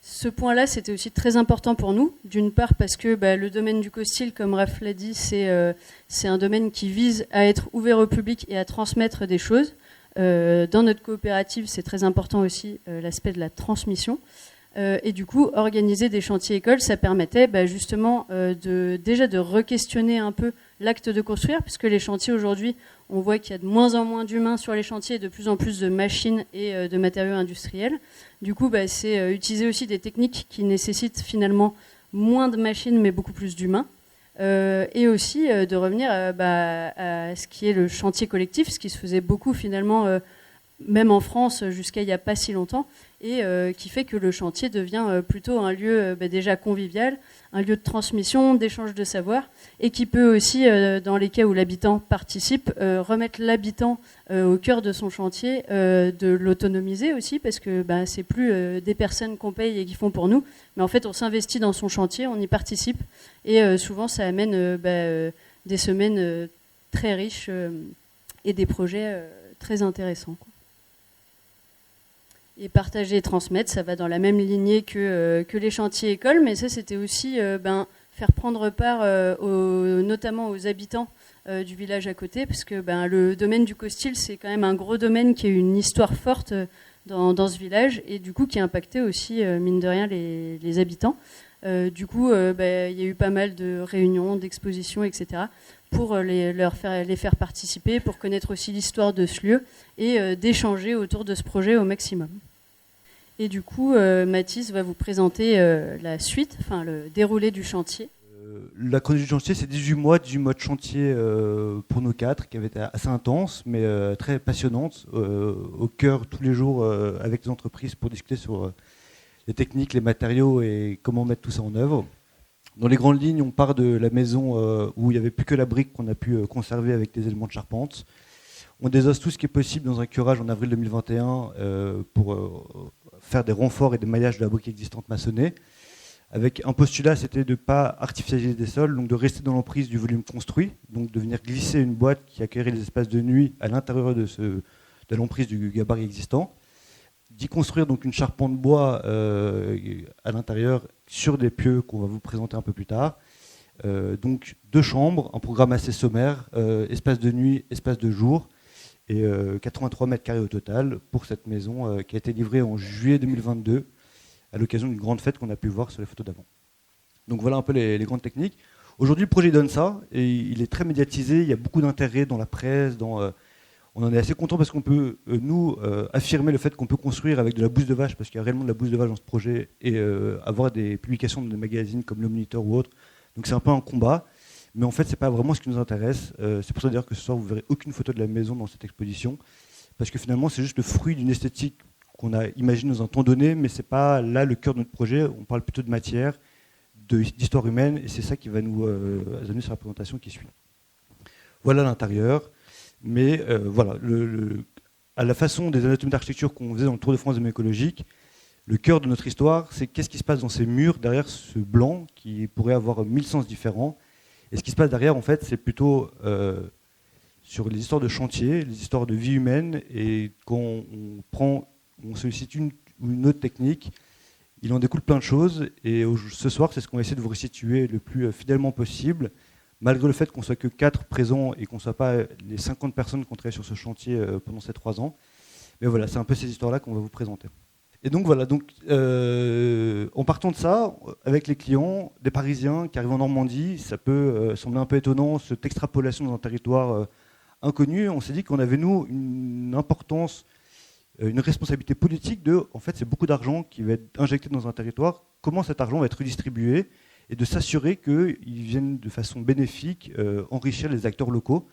Ce point-là, c'était aussi très important pour nous, d'une part parce que le domaine du co-style, comme Raph l'a dit, c'est un domaine qui vise à être ouvert au public et à transmettre des choses. Dans notre coopérative, c'est très important aussi l'aspect de la transmission. Et du coup, organiser des chantiers écoles, ça permettait justement déjà de re-questionner un peu l'acte de construire, puisque les chantiers aujourd'hui, on voit qu'il y a de moins en moins d'humains sur les chantiers et de plus en plus de machines et de matériaux industriels. Du coup, c'est utiliser aussi des techniques qui nécessitent finalement moins de machines mais beaucoup plus d'humains. Et aussi de revenir à ce qui est le chantier collectif, ce qui se faisait beaucoup finalement, même en France jusqu'à il n'y a pas si longtemps, et qui fait que le chantier devient plutôt un lieu déjà convivial, un lieu de transmission, d'échange de savoir, et qui peut aussi, dans les cas où l'habitant participe, remettre l'habitant au cœur de son chantier, de l'autonomiser aussi, parce que c'est plus des personnes qu'on paye et qui font pour nous, mais en fait on s'investit dans son chantier, on y participe, et souvent ça amène des semaines très riches et des projets très intéressants. Et partager et transmettre, ça va dans la même lignée que les chantiers écoles, mais ça c'était aussi faire prendre part notamment aux habitants du village à côté, parce que le domaine du co-style, c'est quand même un gros domaine qui a une histoire forte dans ce village, et du coup qui a impacté aussi, mine de rien, les habitants. Du coup, il y a eu pas mal de réunions, d'expositions, etc., pour les faire participer, pour connaître aussi l'histoire de ce lieu, et d'échanger autour de ce projet au maximum. Et du coup, Mathis va vous présenter la suite, enfin le déroulé du chantier. La chronologie du chantier, c'est 18 mois de chantier pour nous quatre, qui avait été assez intense, mais très passionnante, au cœur tous les jours avec les entreprises pour discuter sur les techniques, les matériaux et comment mettre tout ça en œuvre. Dans les grandes lignes, on part de la maison où il n'y avait plus que la brique qu'on a pu conserver avec des éléments de charpente. On désosse tout ce qui est possible dans un curage en avril 2021 pour faire des renforts et des maillages de la brique existante maçonnée. Avec un postulat, c'était de ne pas artificialiser des sols, donc de rester dans l'emprise du volume construit, donc de venir glisser une boîte qui accueillerait les espaces de nuit à l'intérieur de l'emprise du gabarit existant. D'y construire donc une charpente bois à l'intérieur sur des pieux qu'on va vous présenter un peu plus tard. Donc 2 chambres, un programme assez sommaire, espace de nuit, espace de jour, et 83 mètres carrés au total pour cette maison qui a été livrée en juillet 2022 à l'occasion d'une grande fête qu'on a pu voir sur les photos d'avant. Donc voilà un peu les grandes techniques. Aujourd'hui, le projet donne ça, et il est très médiatisé, il y a beaucoup d'intérêt dans la presse, on en est assez content parce qu'on peut, affirmer le fait qu'on peut construire avec de la bouse de vache, parce qu'il y a réellement de la bouse de vache dans ce projet, et avoir des publications de magazines comme Le Moniteur ou autres. Donc c'est un peu un combat, mais en fait c'est pas vraiment ce qui nous intéresse. C'est pour ça d'ailleurs que ce soir vous verrez aucune photo de la maison dans cette exposition, parce que finalement c'est juste le fruit d'une esthétique qu'on a imaginée dans un temps donné, mais c'est pas là le cœur de notre projet. On parle plutôt de matière, d'histoire humaine, et c'est ça qui va nous amener sur la présentation qui suit. Voilà l'intérieur. Mais voilà, à la façon des anatomies d'architecture qu'on faisait dans le Tour de France des murs écologiques, le cœur de notre histoire, c'est qu'est-ce qui se passe dans ces murs derrière ce blanc qui pourrait avoir 1000 sens différents. Et ce qui se passe derrière, en fait, c'est plutôt sur les histoires de chantier, les histoires de vie humaine. Et quand on sollicite une ou une autre technique, il en découle plein de choses. Et ce soir, c'est ce qu'on va essayer de vous restituer le plus fidèlement possible, malgré le fait qu'on ne soit que 4 présents et qu'on ne soit pas les 50 personnes qui ont travaillé sur ce chantier pendant ces 3 ans. Mais voilà, c'est un peu ces histoires-là qu'on va vous présenter. Et donc voilà, en partant de ça, avec les clients, des Parisiens qui arrivent en Normandie, ça peut sembler un peu étonnant, cette extrapolation dans un territoire inconnu. On s'est dit qu'on avait, nous, une importance, une responsabilité politique en fait, c'est beaucoup d'argent qui va être injecté dans un territoire. Comment cet argent va être redistribué et de s'assurer qu'ils viennent de façon bénéfique enrichir les acteurs locaux.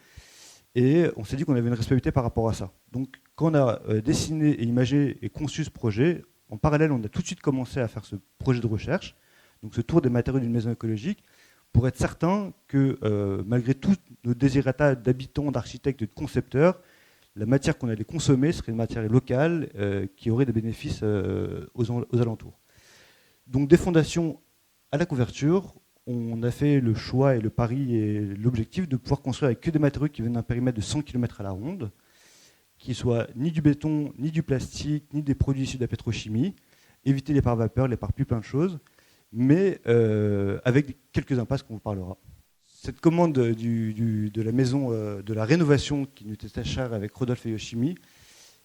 Et on s'est dit qu'on avait une responsabilité par rapport à ça. Donc, quand on a dessiné et imagé et conçu ce projet, en parallèle, on a tout de suite commencé à faire ce projet de recherche, donc ce tour des matériaux d'une maison écologique, pour être certain que, malgré tous nos désirata d'habitants, d'architectes et de concepteurs, la matière qu'on allait consommer serait une matière locale qui aurait des bénéfices aux alentours. Donc, des fondations à la couverture, on a fait le choix et le pari et l'objectif de pouvoir construire avec que des matériaux qui viennent d'un périmètre de 100 km à la ronde, qui ne soient ni du béton, ni du plastique, ni des produits issus de la pétrochimie, éviter les pare-vapeurs, les pare-pluies, plein de choses, mais avec quelques impasses qu'on vous parlera. Cette commande de la maison de la rénovation qui nous était chère avec Rodolphe et Yoshimi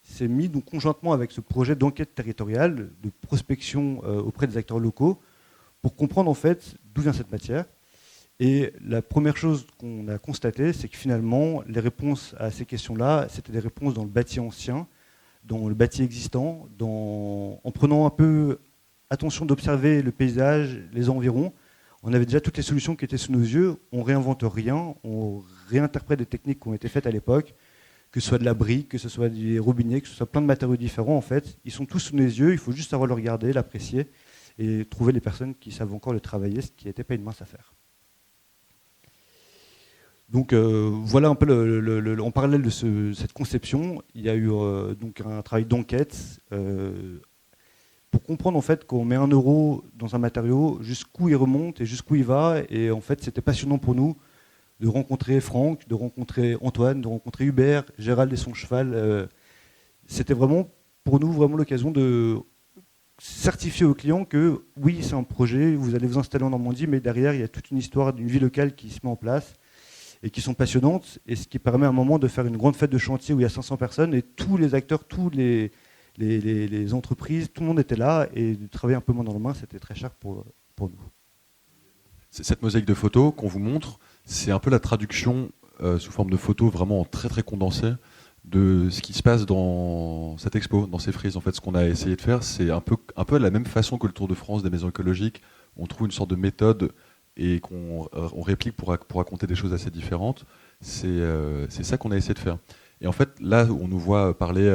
s'est mise donc conjointement avec ce projet d'enquête territoriale, de prospection auprès des acteurs locaux, pour comprendre en fait d'où vient cette matière. Et la première chose qu'on a constatée, c'est que finalement, les réponses à ces questions-là, c'était des réponses dans le bâti ancien, dans le bâti existant, en prenant un peu attention d'observer le paysage, les environs. On avait déjà toutes les solutions qui étaient sous nos yeux, on réinvente rien, on réinterprète des techniques qui ont été faites à l'époque, que ce soit de la brique, que ce soit des robinets, que ce soit plein de matériaux différents en fait. Ils sont tous sous nos yeux, il faut juste savoir le regarder, l'apprécier, et trouver les personnes qui savent encore le travailler, ce qui n'était pas une mince affaire. Donc voilà un peu en parallèle de cette conception, il y a eu donc un travail d'enquête pour comprendre en fait qu'on met 1 euro dans un matériau, jusqu'où il remonte et jusqu'où il va. Et en fait, c'était passionnant pour nous de rencontrer Franck, de rencontrer Antoine, de rencontrer Hubert, Gérald et son cheval. C'était vraiment pour nous vraiment l'occasion de certifier aux clients que oui, c'est un projet, vous allez vous installer en Normandie, mais derrière, il y a toute une histoire d'une vie locale qui se met en place et qui sont passionnantes, et ce qui permet à un moment de faire une grande fête de chantier où il y a 500 personnes, et tous les acteurs, tous les entreprises, tout le monde était là, et de travailler un peu moins dans la main, c'était très cher pour nous. Cette mosaïque de photos qu'on vous montre, c'est un peu la traduction sous forme de photos vraiment très très condensée de ce qui se passe dans cette expo, dans ces frises. En fait, ce qu'on a essayé de faire, c'est un peu de la même façon que le Tour de France des maisons écologiques. On trouve une sorte de méthode et qu'on réplique pour raconter des choses assez différentes. C'est ça qu'on a essayé de faire. Et en fait, là où on nous voit parler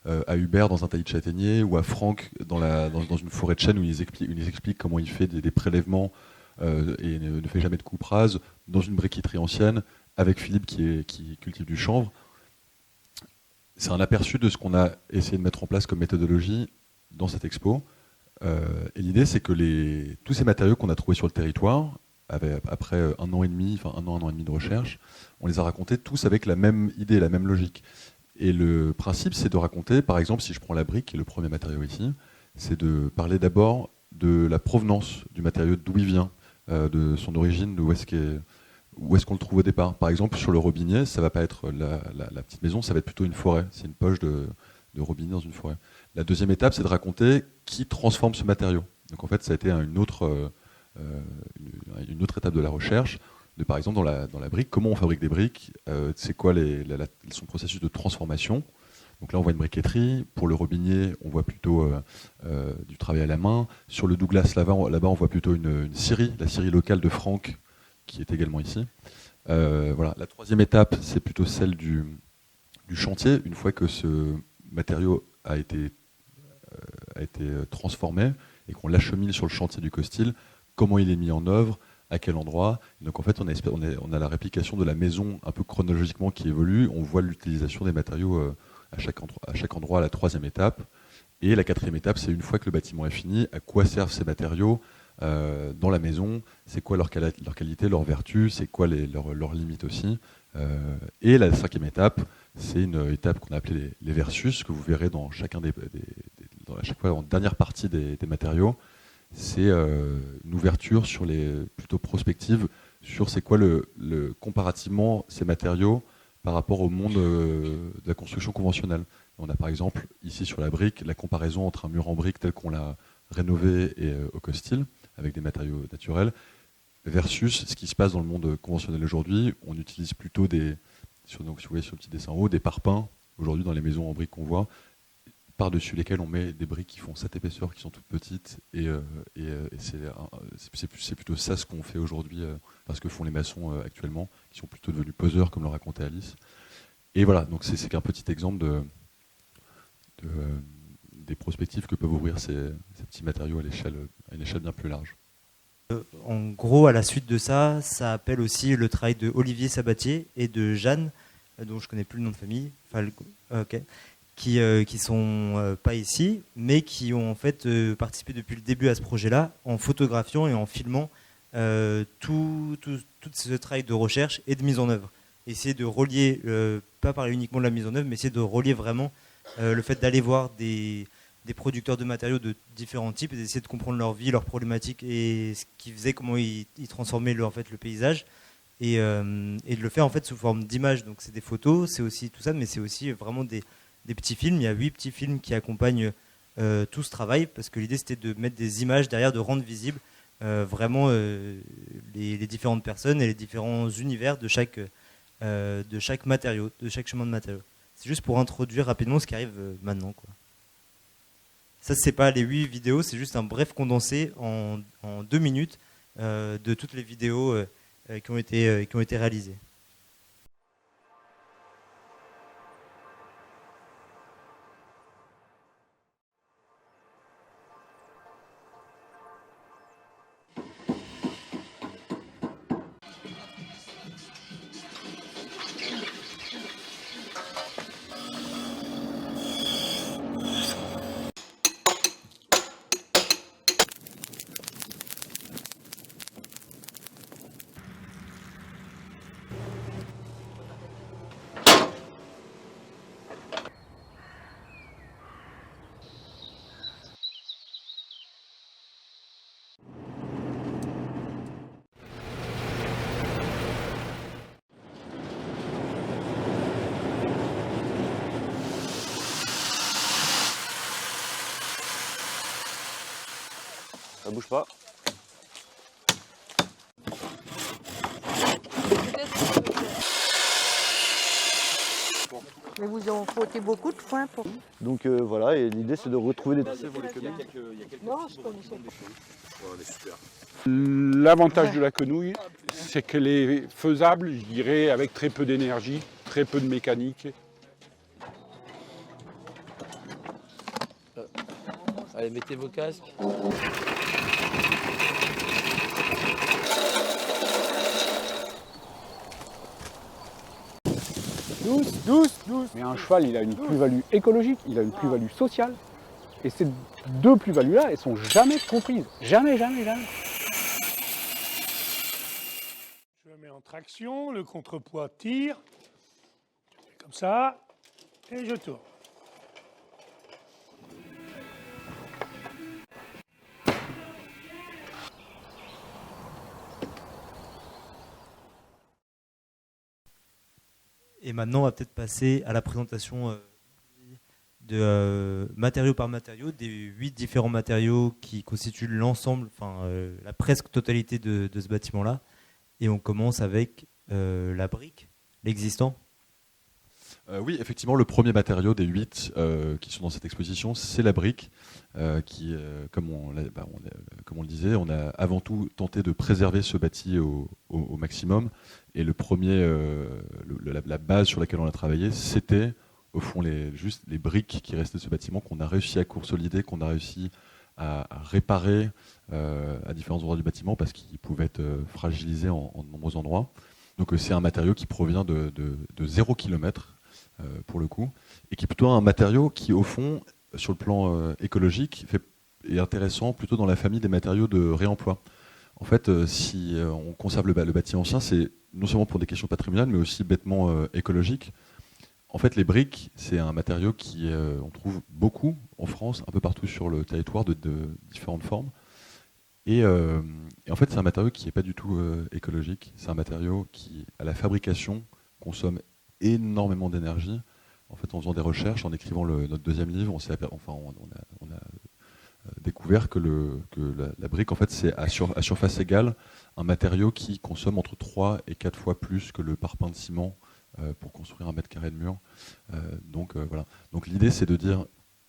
à Hubert dans un taillis de châtaignier, ou à Franck dans une forêt de chêne où il explique comment il fait des prélèvements et ne fait jamais de coupe rase, dans une briqueterie ancienne, avec Philippe qui cultive du chanvre. C'est un aperçu de ce qu'on a essayé de mettre en place comme méthodologie dans cette expo. Et l'idée, c'est que tous ces matériaux qu'on a trouvés sur le territoire, après un an et demi de recherche, on les a racontés tous avec la même idée, la même logique. Et le principe, c'est de raconter, par exemple, si je prends la brique, qui est le premier matériau ici, c'est de parler d'abord de la provenance du matériau, d'où il vient, de son origine, où est-ce qu'on le trouve au départ. Par exemple, sur le robinet, ça ne va pas être la petite maison, ça va être plutôt une forêt. C'est une poche de robinet dans une forêt. La deuxième étape, c'est de raconter qui transforme ce matériau. Donc en fait, ça a été une autre étape de la recherche. Par exemple, dans la brique, comment on fabrique des briques, c'est quoi son processus de transformation. Donc là, on voit une briqueterie. Pour le robinet, on voit plutôt du travail à la main. Sur le Douglas, là-bas, on voit plutôt une scierie, la scierie locale de Franck, qui est également ici. Voilà. La troisième étape, c'est plutôt celle du chantier. Une fois que ce matériau a été transformé et qu'on l'achemine sur le chantier du Costil, comment il est mis en œuvre, à quel endroit. Donc en fait, on a la réplication de la maison un peu chronologiquement qui évolue. On voit l'utilisation des matériaux à chaque endroit à la 3e étape. Et la 4e étape, c'est une fois que le bâtiment est fini, à quoi servent ces matériaux dans la maison, c'est quoi leur qualité, leur vertu, c'est quoi leurs limites aussi. Et la 5e étape, c'est une étape qu'on a appelée les versus, que vous verrez dans à chaque fois en dernière partie des matériaux. C'est une ouverture sur plutôt prospective sur c'est quoi comparativement ces matériaux par rapport au monde de la construction conventionnelle. On a par exemple ici sur la brique la comparaison entre un mur en brique tel qu'on l'a rénové et au Costil avec des matériaux naturels versus ce qui se passe dans le monde conventionnel aujourd'hui. On utilise plutôt si vous voyez sur le petit dessin en haut, des parpaings aujourd'hui dans les maisons en briques qu'on voit, par-dessus lesquels on met des briques qui font cette épaisseur, qui sont toutes petites, et c'est plutôt ça ce qu'on fait aujourd'hui, parce que font les maçons actuellement, qui sont plutôt devenus poseurs, comme le racontait Alice. Et voilà, donc c'est qu'un petit exemple des perspectives que peuvent ouvrir ces petits matériaux à une échelle bien plus large. En gros, à la suite de ça, ça appelle aussi le travail de Olivier Sabatier et de Jeanne, dont je ne connais plus le nom de famille, qui sont pas ici, mais qui ont en fait participé depuis le début à ce projet-là, en photographiant et en filmant tout ce travail de recherche et de mise en œuvre. Essayer de relier, pas parler uniquement de la mise en œuvre, mais essayer de relier vraiment le fait d'aller voir des producteurs de matériaux de différents types et d'essayer de comprendre leur vie, leurs problématiques et ce qu'ils faisaient, comment ils transformaient le paysage et de le faire en fait sous forme d'images. Donc c'est des photos, c'est aussi tout ça, mais c'est aussi vraiment des petits films. Il y a 8 petits films qui accompagnent tout ce travail parce que l'idée c'était de mettre des images derrière, de rendre visible vraiment les différentes personnes et les différents univers de chaque matériau, de chaque chemin de matériaux. C'est juste pour introduire rapidement ce qui arrive maintenant, quoi. Ça, c'est pas les 8 vidéos, c'est juste un bref condensé en 2 minutes de toutes les vidéos qui ont été réalisées. Ça bouge pas. Mais vous en frottez beaucoup de foin pour... Donc voilà, et l'idée c'est de retrouver des... Non, je connaissais pas. L'avantage de la quenouille, c'est qu'elle est faisable, je dirais, avec très peu d'énergie, très peu de mécanique. Allez, mettez vos casques. Douce. Mais un cheval, il a une plus-value écologique, il a une plus-value sociale. Et ces deux plus-values-là, elles sont jamais comprises. Jamais. Je le mets en traction, le contrepoids tire. Je fais comme ça, et je tourne. Et maintenant, on va peut-être passer à la présentation de matériau par matériau, des 8 différents matériaux qui constituent l'ensemble, la presque totalité de ce bâtiment-là. Et on commence avec la brique, l'existant. Oui, effectivement, le premier matériau des 8 qui sont dans cette exposition, c'est la brique, qui, comme on le disait, on a avant tout tenté de préserver ce bâti au maximum. Et le premier, la base sur laquelle on a travaillé, c'était au fond juste les briques qui restaient de ce bâtiment, qu'on a réussi à consolider, qu'on a réussi à réparer à différents endroits du bâtiment parce qu'il pouvait être fragilisé en de nombreux endroits. Donc c'est un matériau qui provient de 0 km pour le coup, et qui est plutôt un matériau qui, au fond, sur le plan écologique, est intéressant plutôt dans la famille des matériaux de réemploi. En fait, si on conserve le bâti ancien, c'est non seulement pour des questions patrimoniales, mais aussi bêtement écologiques. En fait, les briques, c'est un matériau on trouve beaucoup en France, un peu partout sur le territoire, de différentes formes. Et en fait, c'est un matériau qui n'est pas du tout écologique. C'est un matériau qui, à la fabrication, consomme énormément d'énergie. En fait, en faisant des recherches, en écrivant notre deuxième livre, on a découvert que la brique, en fait, c'est à surface égale un matériau qui consomme entre 3 et 4 fois plus que le parpaing de ciment pour construire 1 mètre carré de mur. Voilà. Donc l'idée, c'est de dire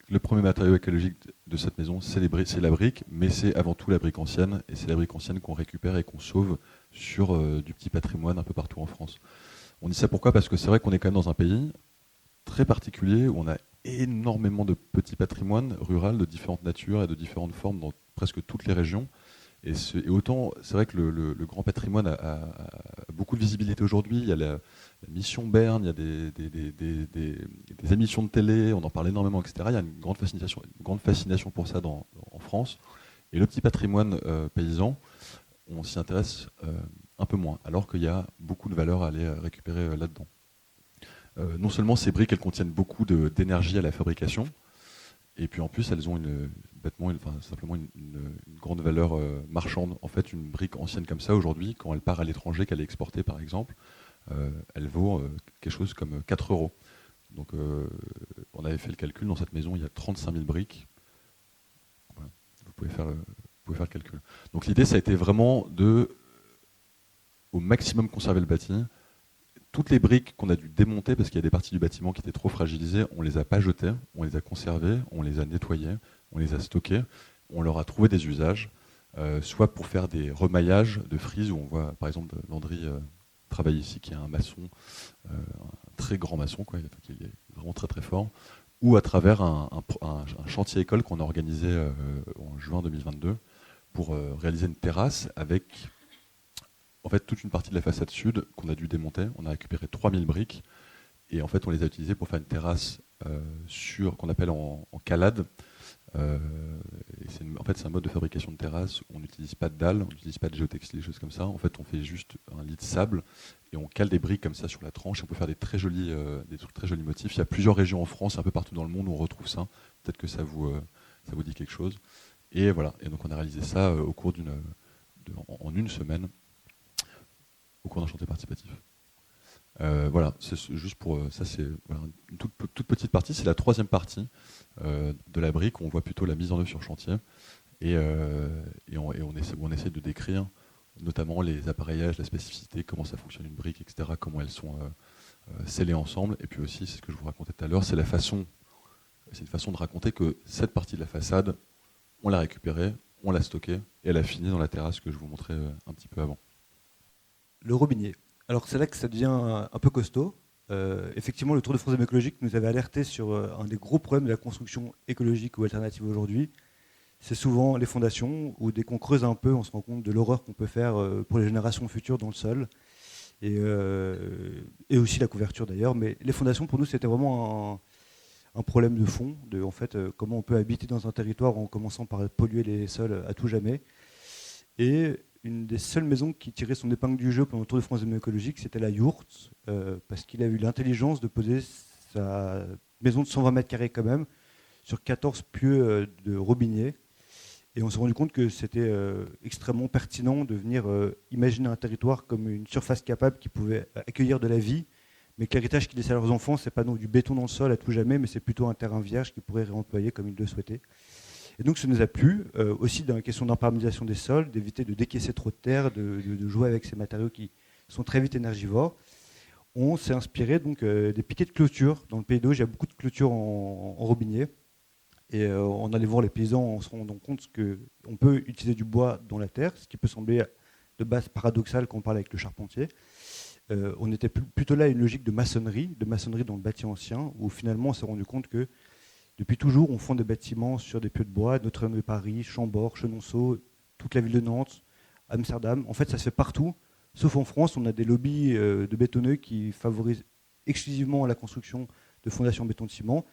le premier matériau écologique de cette maison, c'est la brique, mais c'est avant tout la brique ancienne, et c'est la brique ancienne qu'on récupère et qu'on sauve sur du petit patrimoine un peu partout en France. On dit ça pourquoi ? Parce que c'est vrai qu'on est quand même dans un pays très particulier où on a énormément de petits patrimoines ruraux de différentes natures et de différentes formes dans presque toutes les régions. Et autant, c'est vrai que le grand patrimoine a beaucoup de visibilité aujourd'hui. Il y a la mission Berne, il y a des émissions de télé, on en parle énormément, etc. Il y a une grande fascination pour ça en France. Et le petit patrimoine paysan, on s'y intéresse un peu moins, alors qu'il y a beaucoup de valeur à aller récupérer là-dedans. Non seulement ces briques, elles contiennent beaucoup d'énergie à la fabrication, et puis en plus, elles ont simplement une grande valeur marchande. En fait, une brique ancienne comme ça, aujourd'hui, quand elle part à l'étranger, qu'elle est exportée par exemple, elle vaut quelque chose comme 4 €. Donc on avait fait le calcul, dans cette maison, il y a 35 000 briques. Voilà. Vous pouvez faire le calcul. Donc l'idée, ça a été vraiment au maximum conserver le bâti. Toutes les briques qu'on a dû démonter, parce qu'il y a des parties du bâtiment qui étaient trop fragilisées, on ne les a pas jetées, on les a conservées, on les a nettoyées, on les a stockées, on leur a trouvé des usages, soit pour faire des remaillages de frises, où on voit par exemple Landry travaille ici, qui est un maçon, un très grand maçon, qui est vraiment très très fort, ou à travers un chantier école qu'on a organisé en juin 2022 pour réaliser une terrasse avec en fait toute une partie de la façade sud qu'on a dû démonter. On a récupéré 3000 briques et en fait on les a utilisées pour faire une terrasse qu'on appelle en calade. En fait c'est un mode de fabrication de terrasse où on n'utilise pas de dalles, on n'utilise pas de géotextile, des choses comme ça. En fait on fait juste un lit de sable et on cale des briques comme ça sur la tranche et on peut faire des très jolis motifs. Il y a plusieurs régions en France, un peu partout dans le monde où on retrouve ça. Peut-être que ça vous dit quelque chose. Et voilà, et donc on a réalisé ça au cours en une semaine au cours d'un chantier participatif. Voilà, c'est juste pour ça, c'est une toute petite partie. C'est la troisième partie de la brique. On voit plutôt la mise en œuvre sur chantier et on essaie de décrire notamment les appareillages, la spécificité, comment ça fonctionne une brique, etc. Comment elles sont scellées ensemble. Et puis aussi, c'est ce que je vous racontais tout à l'heure, c'est une façon de raconter que cette partie de la façade, on l'a récupérée, on l'a stockée et elle a fini dans la terrasse que je vous montrais un petit peu avant. Le robinet. Alors c'est là que ça devient un peu costaud. Effectivement, le Tour de France écologique nous avait alerté sur un des gros problèmes de la construction écologique ou alternative aujourd'hui. C'est souvent les fondations, où dès qu'on creuse un peu, on se rend compte de l'horreur qu'on peut faire pour les générations futures dans le sol. Et aussi la couverture d'ailleurs. Mais les fondations, pour nous, c'était vraiment un problème de fond, en fait, comment on peut habiter dans un territoire en commençant par polluer les sols à tout jamais. Et une des seules maisons qui tirait son épingle du jeu pendant le Tour de France écologique, c'était la Yourte, parce qu'il a eu l'intelligence de poser sa maison de 120 mètres carrés quand même, sur 14 pieux de robinet. Et on s'est rendu compte que c'était extrêmement pertinent de venir imaginer un territoire comme une surface capable qui pouvait accueillir de la vie, mais que l'héritage qu'ils laissaient à leurs enfants, c'est pas donc du béton dans le sol à tout jamais, mais c'est plutôt un terrain vierge qu'ils pourraient réemployer comme ils le souhaitaient. Et donc ça nous a plu, aussi dans la question d'imperméabilisation des sols, d'éviter de décaisser trop de terre, de jouer avec ces matériaux qui sont très vite énergivores. On s'est inspiré donc des piquets de clôture. Dans le Pays d'Auge, il y a beaucoup de clôtures en robinet. Et on allait voir les paysans en se rendant compte qu'on peut utiliser du bois dans la terre, ce qui peut sembler de base paradoxal quand on parle avec le charpentier. On était plutôt là à une logique de maçonnerie dans le bâti ancien, où finalement on s'est rendu compte que Depuis toujours, on fonde des bâtiments sur des pieux de bois, Notre-Dame de Paris, Chambord, Chenonceau, toute la ville de Nantes, Amsterdam. En fait, ça se fait partout, sauf en France, on a des lobbies de bétonneux qui favorisent exclusivement la construction de fondations béton de ciment.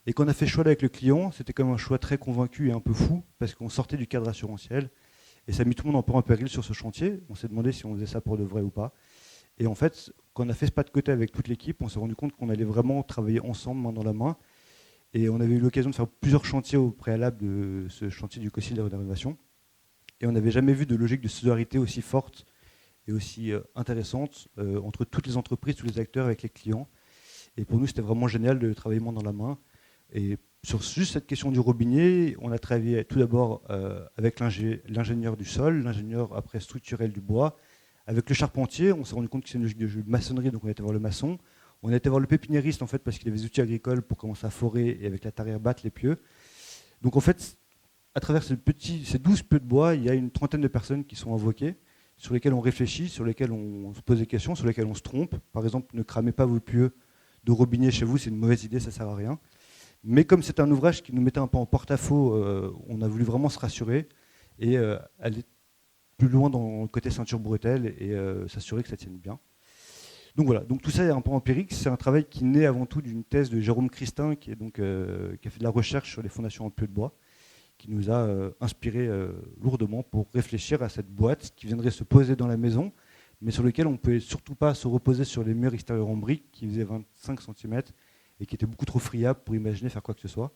Et quand on a fait le choix avec le client, c'était quand même un choix très convaincu et un peu fou, parce qu'on sortait du cadre assurantiel. Et ça a mis tout le monde un peu en péril sur ce chantier. On s'est demandé si on faisait ça pour de vrai ou pas. Et en fait, quand on a fait ce pas de côté avec toute l'équipe, on s'est rendu compte qu'on allait vraiment travailler ensemble, main dans la main. Et on avait eu l'occasion de faire plusieurs chantiers au préalable de ce chantier du COSIL de rénovation. Et on n'avait jamais vu de logique de solidarité aussi forte et aussi intéressante entre toutes les entreprises, tous les acteurs avec les clients. Et pour nous, c'était vraiment génial de travailler main dans la main. Et sur juste cette question du robinet, on a travaillé tout d'abord avec l'ingénieur du sol, l'ingénieur après structurel du bois. Avec le charpentier, on s'est rendu compte que c'est une logique de maçonnerie, donc on a été voir le maçon. On a été voir le pépiniériste en fait, parce qu'il avait des outils agricoles pour commencer à forer et avec la tarière battre les pieux. Donc en fait, à travers ces 12 pieux de bois, il y a une trentaine de personnes qui sont invoquées, sur lesquelles on réfléchit, sur lesquelles on se pose des questions, sur lesquelles on se trompe. Par exemple, ne cramez pas vos pieux de robinet chez vous, c'est une mauvaise idée, ça ne sert à rien. Mais comme c'est un ouvrage qui nous mettait un peu en porte-à-faux, on a voulu vraiment se rassurer et aller plus loin dans le côté ceinture bretelle et s'assurer que ça tienne bien. Donc voilà, donc tout ça est un peu empirique. C'est un travail qui naît avant tout d'une thèse de Jérôme Christin, qui a fait de la recherche sur les fondations en pieux de bois, qui nous a inspiré lourdement pour réfléchir à cette boîte qui viendrait se poser dans la maison, mais sur laquelle on ne pouvait surtout pas se reposer sur les murs extérieurs en briques qui faisaient 25 cm et qui étaient beaucoup trop friables pour imaginer faire quoi que ce soit.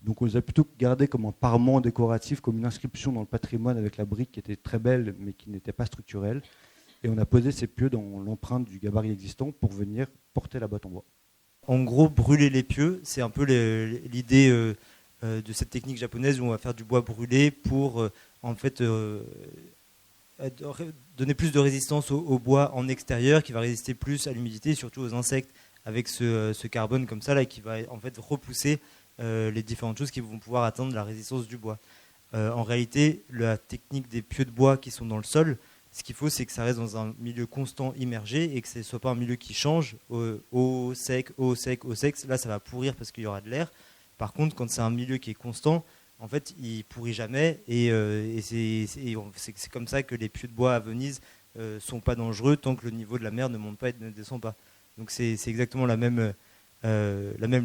Donc on les a plutôt gardés comme un parement décoratif, comme une inscription dans le patrimoine avec la brique qui était très belle mais qui n'était pas structurelle. Et on a posé ces pieux dans l'empreinte du gabarit existant pour venir porter la boîte en bois. En gros, brûler les pieux, c'est un peu l'idée de cette technique japonaise où on va faire du bois brûlé pour en fait donner plus de résistance au bois en extérieur, qui va résister plus à l'humidité et surtout aux insectes avec ce carbone comme ça là, qui va en fait repousser les différentes choses qui vont pouvoir atteindre la résistance du bois. En réalité, la technique des pieux de bois qui sont dans le sol, ce qu'il faut, c'est que ça reste dans un milieu constant immergé et que ce ne soit pas un milieu qui change, eau sec, eau sec, eau sec. Là, ça va pourrir parce qu'il y aura de l'air. Par contre, quand c'est un milieu qui est constant, en fait, il pourrit jamais et c'est comme ça que les pieux de bois à Venise sont pas dangereux tant que le niveau de la mer ne monte pas et ne descend pas. Donc c'est exactement la même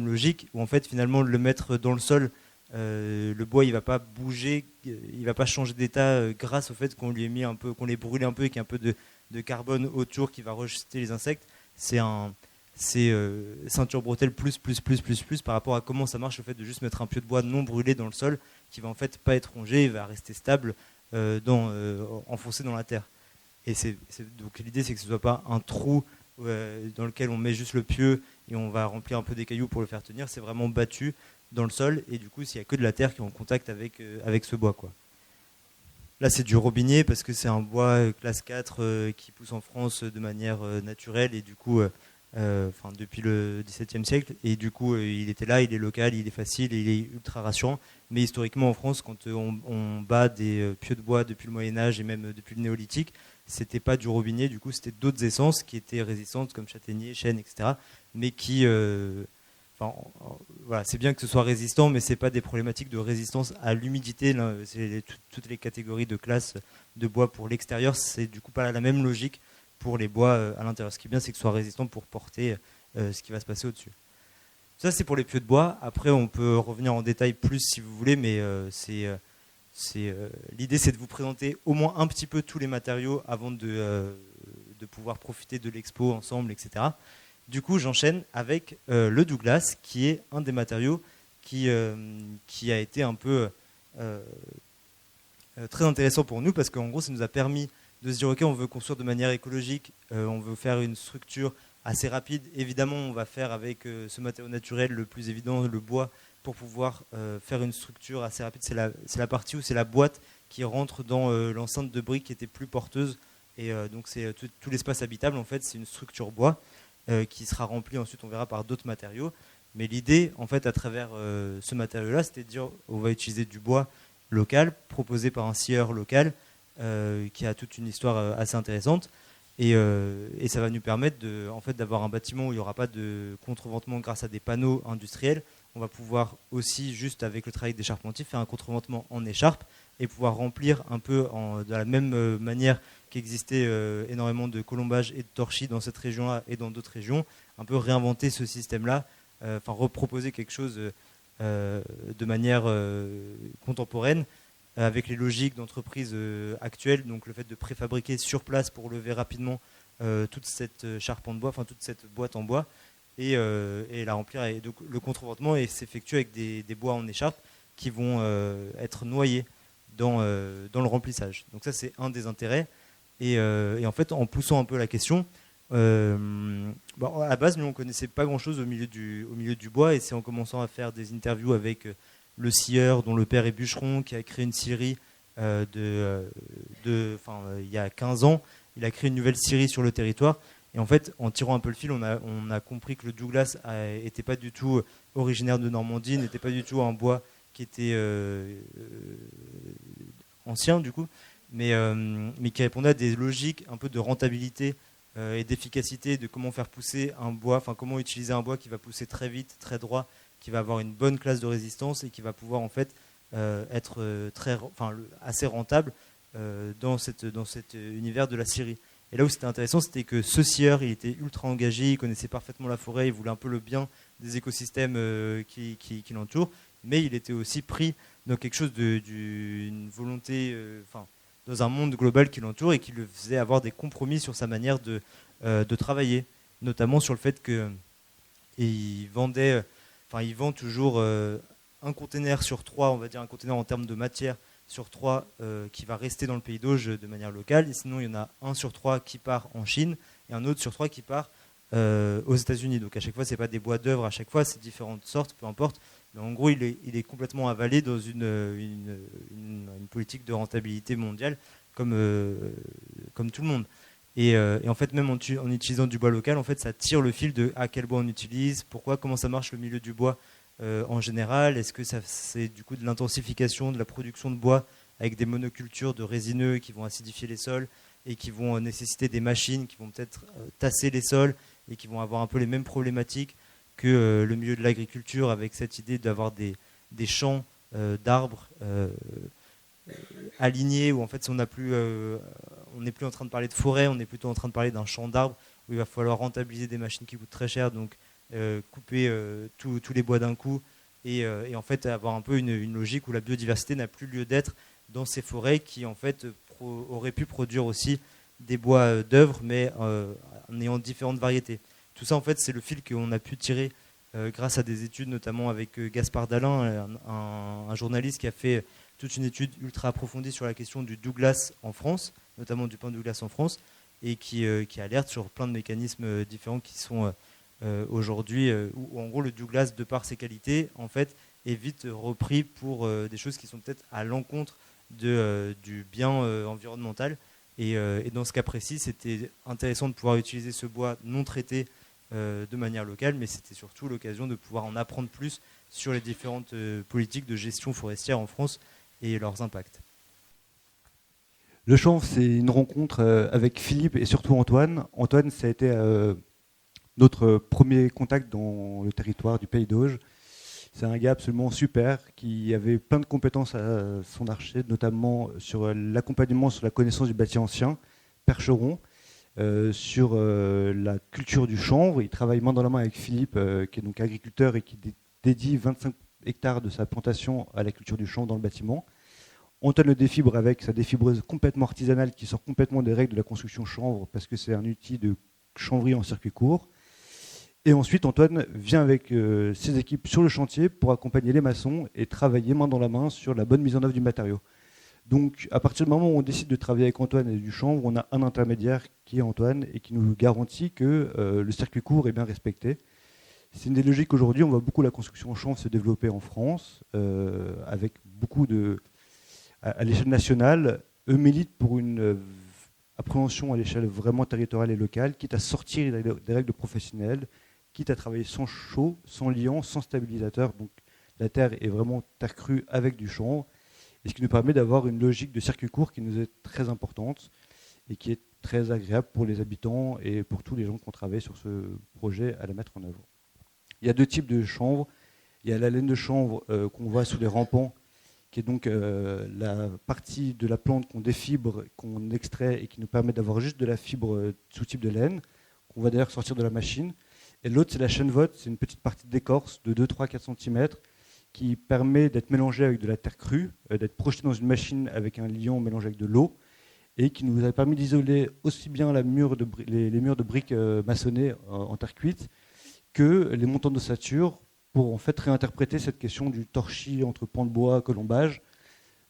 logique où en fait finalement le mettre dans le sol, le bois il va pas bouger, il va pas changer d'état grâce au fait qu'on lui ait mis un peu, qu'on l'ait brûlé un peu et qu'il y a un peu de carbone autour qui va rejeter les insectes. C'est ceinture bretelle plus par rapport à comment ça marche le fait de juste mettre un pieu de bois non brûlé dans le sol qui va en fait pas être rongé, il va rester stable enfoncé dans la terre. Et donc l'idée c'est que ce soit pas un trou dans lequel on met juste le pieu et on va remplir un peu des cailloux pour le faire tenir, c'est vraiment battu dans le sol et du coup s'il n'y a que de la terre qui est en contact avec ce bois quoi. Là c'est du robinier parce que c'est un bois classe 4 qui pousse en France de manière naturelle et du coup depuis le XVIIe siècle et du coup il était là, il est local, il est facile et il est ultra rassurant. Mais historiquement en France quand on bat des pieux de bois depuis le Moyen-Âge et même depuis le néolithique, c'était pas du robinier, du coup c'était d'autres essences qui étaient résistantes comme châtaignier, chêne, etc. Mais qui, voilà, c'est bien que ce soit résistant, mais c'est pas des problématiques de résistance à l'humidité. Là, c'est toutes les catégories de classes de bois pour l'extérieur, c'est du coup pas la même logique pour les bois à l'intérieur. Ce qui est bien, c'est que ce soit résistant pour porter ce qui va se passer au-dessus. Ça c'est pour les pieux de bois. Après on peut revenir en détail plus si vous voulez, mais l'idée c'est de vous présenter au moins un petit peu tous les matériaux avant de pouvoir profiter de l'expo ensemble, etc. Du coup j'enchaîne avec le Douglas qui est un des matériaux qui a été un peu très intéressant pour nous parce qu'en gros ça nous a permis de se dire ok on veut construire de manière écologique, on veut faire une structure assez rapide. Évidemment on va faire avec ce matériau naturel le plus évident, le bois, pour pouvoir faire une structure assez rapide. C'est la partie où c'est la boîte qui rentre dans l'enceinte de briques qui était plus porteuse. Et donc c'est tout l'espace habitable, en fait, c'est une structure bois qui sera remplie ensuite, on verra, par d'autres matériaux. Mais l'idée, en fait, à travers ce matériau-là, c'était de dire on va utiliser du bois local, proposé par un scieur local, qui a toute une histoire assez intéressante. Et ça va nous permettre en fait, d'avoir un bâtiment où il n'y aura pas de contreventement grâce à des panneaux industriels. on va pouvoir aussi, juste avec le travail des charpentiers, faire un contreventement en écharpe et pouvoir remplir un peu de la même manière qu'existait énormément de colombage et de torchis dans cette région-là et dans d'autres régions, un peu réinventer ce système-là, reproposer quelque chose de manière contemporaine, avec les logiques d'entreprise actuelles, donc le fait de préfabriquer sur place pour lever rapidement toute cette charpente bois, enfin toute cette boîte en bois, et la remplir. Et donc, le contreventement s'effectue avec des bois en écharpe qui vont être noyés dans le remplissage. Donc ça, c'est un des intérêts. Et en fait, en poussant un peu la question, à la base, nous, on ne connaissait pas grand-chose au milieu du bois, et c'est en commençant à faire des interviews avec le scieur, dont le père est bûcheron, qui a créé une scierie il y a 15 ans. Il a créé une nouvelle scierie sur le territoire. Et en fait, en tirant un peu le fil, on a compris que le Douglas n'était pas du tout originaire de Normandie, n'était pas du tout un bois qui était ancien, du coup, mais qui répondait à des logiques un peu de rentabilité et d'efficacité, de comment faire pousser un bois, enfin comment utiliser un bois qui va pousser très vite, très droit, qui va avoir une bonne classe de résistance et qui va pouvoir en fait être assez rentable dans cet univers de la scierie. Et là où c'était intéressant, c'était que ce scieur, il était ultra engagé, il connaissait parfaitement la forêt, il voulait un peu le bien des écosystèmes qui l'entourent, mais il était aussi pris dans quelque chose d'une volonté, dans un monde global qui l'entoure, et qui le faisait avoir des compromis sur sa manière de travailler, notamment sur le fait qu'il vend toujours un container sur 3, on va dire un container en termes de matière, sur 3 qui va rester dans le pays d'Auge de manière locale. Et sinon, il y en a 1 sur 3 qui part en Chine et un autre sur 3 qui part aux États-Unis. Donc à chaque fois, ce n'est pas des bois d'œuvre, à chaque fois, c'est différentes sortes, peu importe. Mais en gros, il est complètement avalé dans une politique de rentabilité mondiale comme tout le monde. Et en fait, même en utilisant du bois local, en fait, ça tire le fil de à quel bois on utilise, pourquoi, comment ça marche le milieu du bois en général. Est-ce que c'est du coup de l'intensification de la production de bois avec des monocultures de résineux qui vont acidifier les sols et qui vont nécessiter des machines qui vont peut-être tasser les sols et qui vont avoir un peu les mêmes problématiques que le milieu de l'agriculture, avec cette idée d'avoir des champs d'arbres alignés, où en fait on n'est plus en train de parler de forêt, on est plutôt en train de parler d'un champ d'arbres où il va falloir rentabiliser des machines qui coûtent très cher, donc couper tous les bois d'un coup et en fait avoir un peu une logique où la biodiversité n'a plus lieu d'être dans ces forêts qui en fait auraient pu produire aussi des bois d'œuvre, mais en ayant différentes variétés. Tout ça en fait c'est le fil qu'on a pu tirer grâce à des études, notamment avec Gaspard Dalin, un journaliste qui a fait toute une étude ultra approfondie sur la question du Douglas en France, notamment du pin Douglas en France, et qui alerte sur plein de mécanismes différents qui sont aujourd'hui, où en gros le Douglas, de par ses qualités, en fait, est vite repris pour des choses qui sont peut-être à l'encontre du bien environnemental. Et dans ce cas précis, c'était intéressant de pouvoir utiliser ce bois non traité de manière locale, mais c'était surtout l'occasion de pouvoir en apprendre plus sur les différentes politiques de gestion forestière en France et leurs impacts. Le chanvre, c'est une rencontre avec Philippe et surtout Antoine. Antoine, ça a été notre premier contact dans le territoire du Pays d'Auge. C'est un gars absolument super qui avait plein de compétences à son archer, notamment sur l'accompagnement sur la connaissance du bâti ancien, percheron, sur la culture du chanvre. Il travaille main dans la main avec Philippe, qui est donc agriculteur et qui dédie 25 hectares de sa plantation à la culture du chanvre dans le bâtiment. Antoine le défibre avec sa défibreuse complètement artisanale qui sort complètement des règles de la construction chanvre parce que c'est un outil de chanvrerie en circuit court. Et ensuite, Antoine vient avec ses équipes sur le chantier pour accompagner les maçons et travailler main dans la main sur la bonne mise en œuvre du matériau. Donc, à partir du moment où on décide de travailler avec Antoine et du chanvre, on a un intermédiaire qui est Antoine et qui nous garantit que le circuit court est bien respecté. C'est une des logiques aujourd'hui. On voit beaucoup la construction en chanvre se développer en France, avec beaucoup à l'échelle nationale. Eux militent pour une appréhension à l'échelle vraiment territoriale et locale, quitte à sortir des règles professionnelles, quitte à travailler sans chaux, sans liant, sans stabilisateur. Donc la terre est vraiment terre crue avec du chanvre, et ce qui nous permet d'avoir une logique de circuit court qui nous est très importante et qui est très agréable pour les habitants et pour tous les gens qui ont travaillé sur ce projet à la mettre en œuvre. Il y a deux types de chanvre. Il y a la laine de chanvre qu'on voit sous les rampants, qui est donc la partie de la plante qu'on défibre, qu'on extrait et qui nous permet d'avoir juste de la fibre sous type de laine, qu'on va d'ailleurs sortir de la machine. Et l'autre, c'est la chènevotte, c'est une petite partie d'écorce de 2, 3, 4 cm qui permet d'être mélangée avec de la terre crue, d'être projetée dans une machine avec un liant mélangé avec de l'eau, et qui nous a permis d'isoler aussi bien les murs de briques maçonnées en terre cuite que les montants d'ossature pour en fait réinterpréter cette question du torchis entre pan de bois, colombage.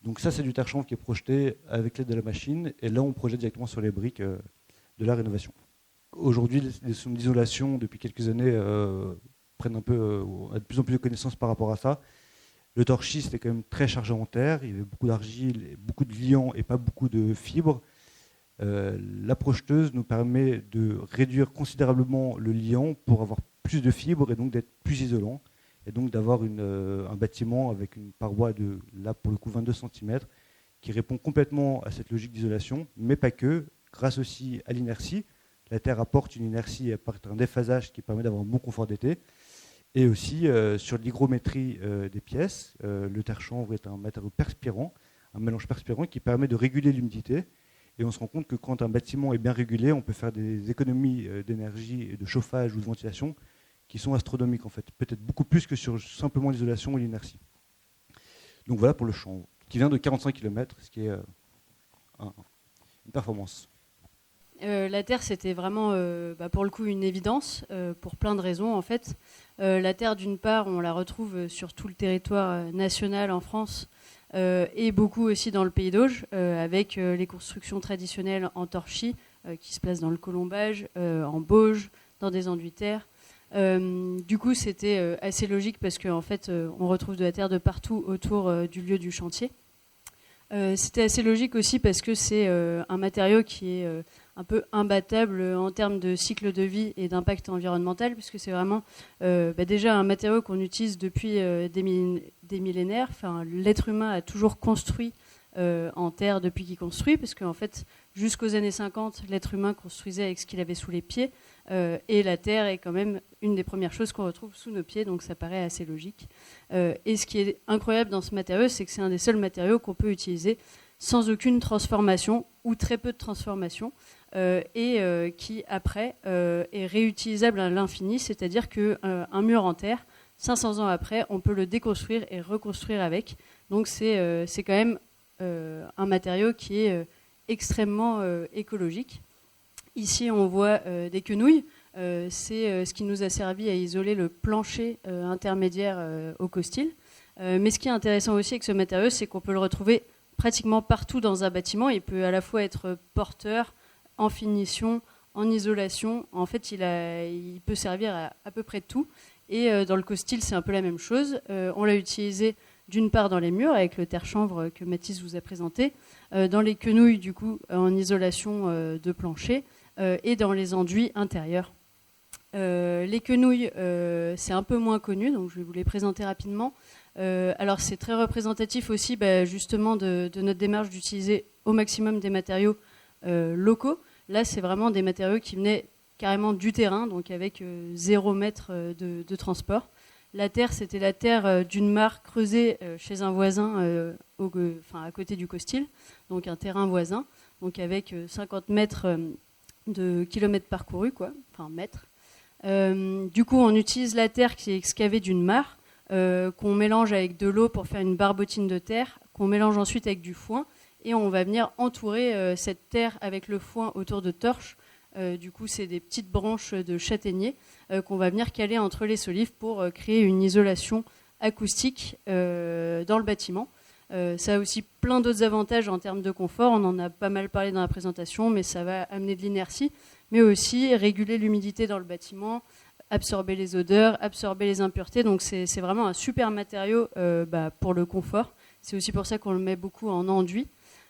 Donc ça, c'est du terre-chanvre qui est projeté avec l'aide de la machine, et là, on projette directement sur les briques de la rénovation. Aujourd'hui, les solutions d'isolation, depuis quelques années, prennent on a de plus en plus de connaissances par rapport à ça. Le torchis, c'était quand même très chargé en terre, il y avait beaucoup d'argile, beaucoup de liant et pas beaucoup de fibres. La projeteuse nous permet de réduire considérablement le liant pour avoir plus de fibres et donc d'être plus isolant, et donc d'avoir un bâtiment avec une paroi de, là pour le coup, 22 cm, qui répond complètement à cette logique d'isolation, mais pas que, grâce aussi à l'inertie. La terre apporte une inertie et apporte un déphasage qui permet d'avoir un bon confort d'été. Et aussi, sur l'hygrométrie des pièces, le terre-chanvre est un matériau perspirant, un mélange perspirant qui permet de réguler l'humidité. Et on se rend compte que quand un bâtiment est bien régulé, on peut faire des économies d'énergie et de chauffage ou de ventilation qui sont astronomiques, en fait. Peut-être beaucoup plus que sur simplement l'isolation et l'inertie. Donc voilà pour le chanvre, qui vient de 45 km, ce qui est une performance. La terre, c'était vraiment, pour le coup, une évidence, pour plein de raisons, en fait. La terre, d'une part, on la retrouve sur tout le territoire national en France, et beaucoup aussi dans le Pays d'Auge, avec les constructions traditionnelles en torchis, qui se placent dans le colombage, en bauge, dans des enduits terre. Du coup, c'était assez logique parce qu'en fait, on retrouve de la terre de partout autour du lieu du chantier. C'était assez logique aussi parce que c'est un matériau qui est un peu imbattable en termes de cycle de vie et d'impact environnemental, puisque c'est vraiment déjà un matériau qu'on utilise depuis des millénaires. Enfin, l'être humain a toujours construit en terre depuis qu'il construit, parce qu'en fait, jusqu'aux années 50, l'être humain construisait avec ce qu'il avait sous les pieds, et la terre est quand même une des premières choses qu'on retrouve sous nos pieds, donc ça paraît assez logique. Et ce qui est incroyable dans ce matériau, c'est que c'est un des seuls matériaux qu'on peut utiliser sans aucune transformation, ou très peu de transformation, et qui après est réutilisable à l'infini, c'est-à-dire qu'un mur en terre, 500 ans après, on peut le déconstruire et reconstruire avec. Donc c'est quand même un matériau qui est extrêmement écologique. Ici, on voit des quenouilles. C'est ce qui nous a servi à isoler le plancher intermédiaire au Costil. Mais ce qui est intéressant aussi avec ce matériau, c'est qu'on peut le retrouver pratiquement partout dans un bâtiment. Il peut à la fois être porteur, en finition, en isolation. En fait, il peut servir à peu près tout. Et dans le Costil, c'est un peu la même chose. On l'a utilisé d'une part dans les murs, avec le terre-chanvre que Mathis vous a présenté, dans les quenouilles, du coup, en isolation de plancher, et dans les enduits intérieurs. Les quenouilles, c'est un peu moins connu, donc je vais vous les présenter rapidement. Alors c'est très représentatif aussi justement de notre démarche d'utiliser au maximum des matériaux locaux. Là, c'est vraiment des matériaux qui venaient carrément du terrain, donc avec 0 mètre de transport. La terre, c'était la terre d'une mare creusée chez un voisin à côté du Costil, donc un terrain voisin, donc avec 50 mètres de kilomètres parcourus, mètres. Du coup, on utilise la terre qui est excavée d'une mare, qu'on mélange avec de l'eau pour faire une barbotine de terre, qu'on mélange ensuite avec du foin, et on va venir entourer cette terre avec le foin autour de torches. Du coup, c'est des petites branches de châtaignier qu'on va venir caler entre les solives pour créer une isolation acoustique dans le bâtiment. Ça a aussi plein d'autres avantages en termes de confort. On en a pas mal parlé dans la présentation, mais ça va amener de l'inertie, mais aussi réguler l'humidité dans le bâtiment, absorber les odeurs, absorber les impuretés. Donc c'est vraiment un super matériau pour le confort. C'est aussi pour ça qu'on le met beaucoup en enduit.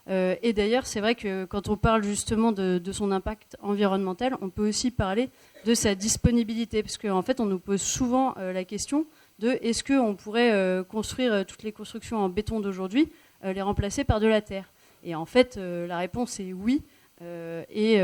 Et d'ailleurs, c'est vrai que quand on parle justement de son impact environnemental, on peut aussi parler de sa disponibilité, parce qu'en fait, on nous pose souvent la question de est-ce qu'on pourrait construire toutes les constructions en béton d'aujourd'hui, les remplacer par de la terre. Et en fait, la réponse est oui, et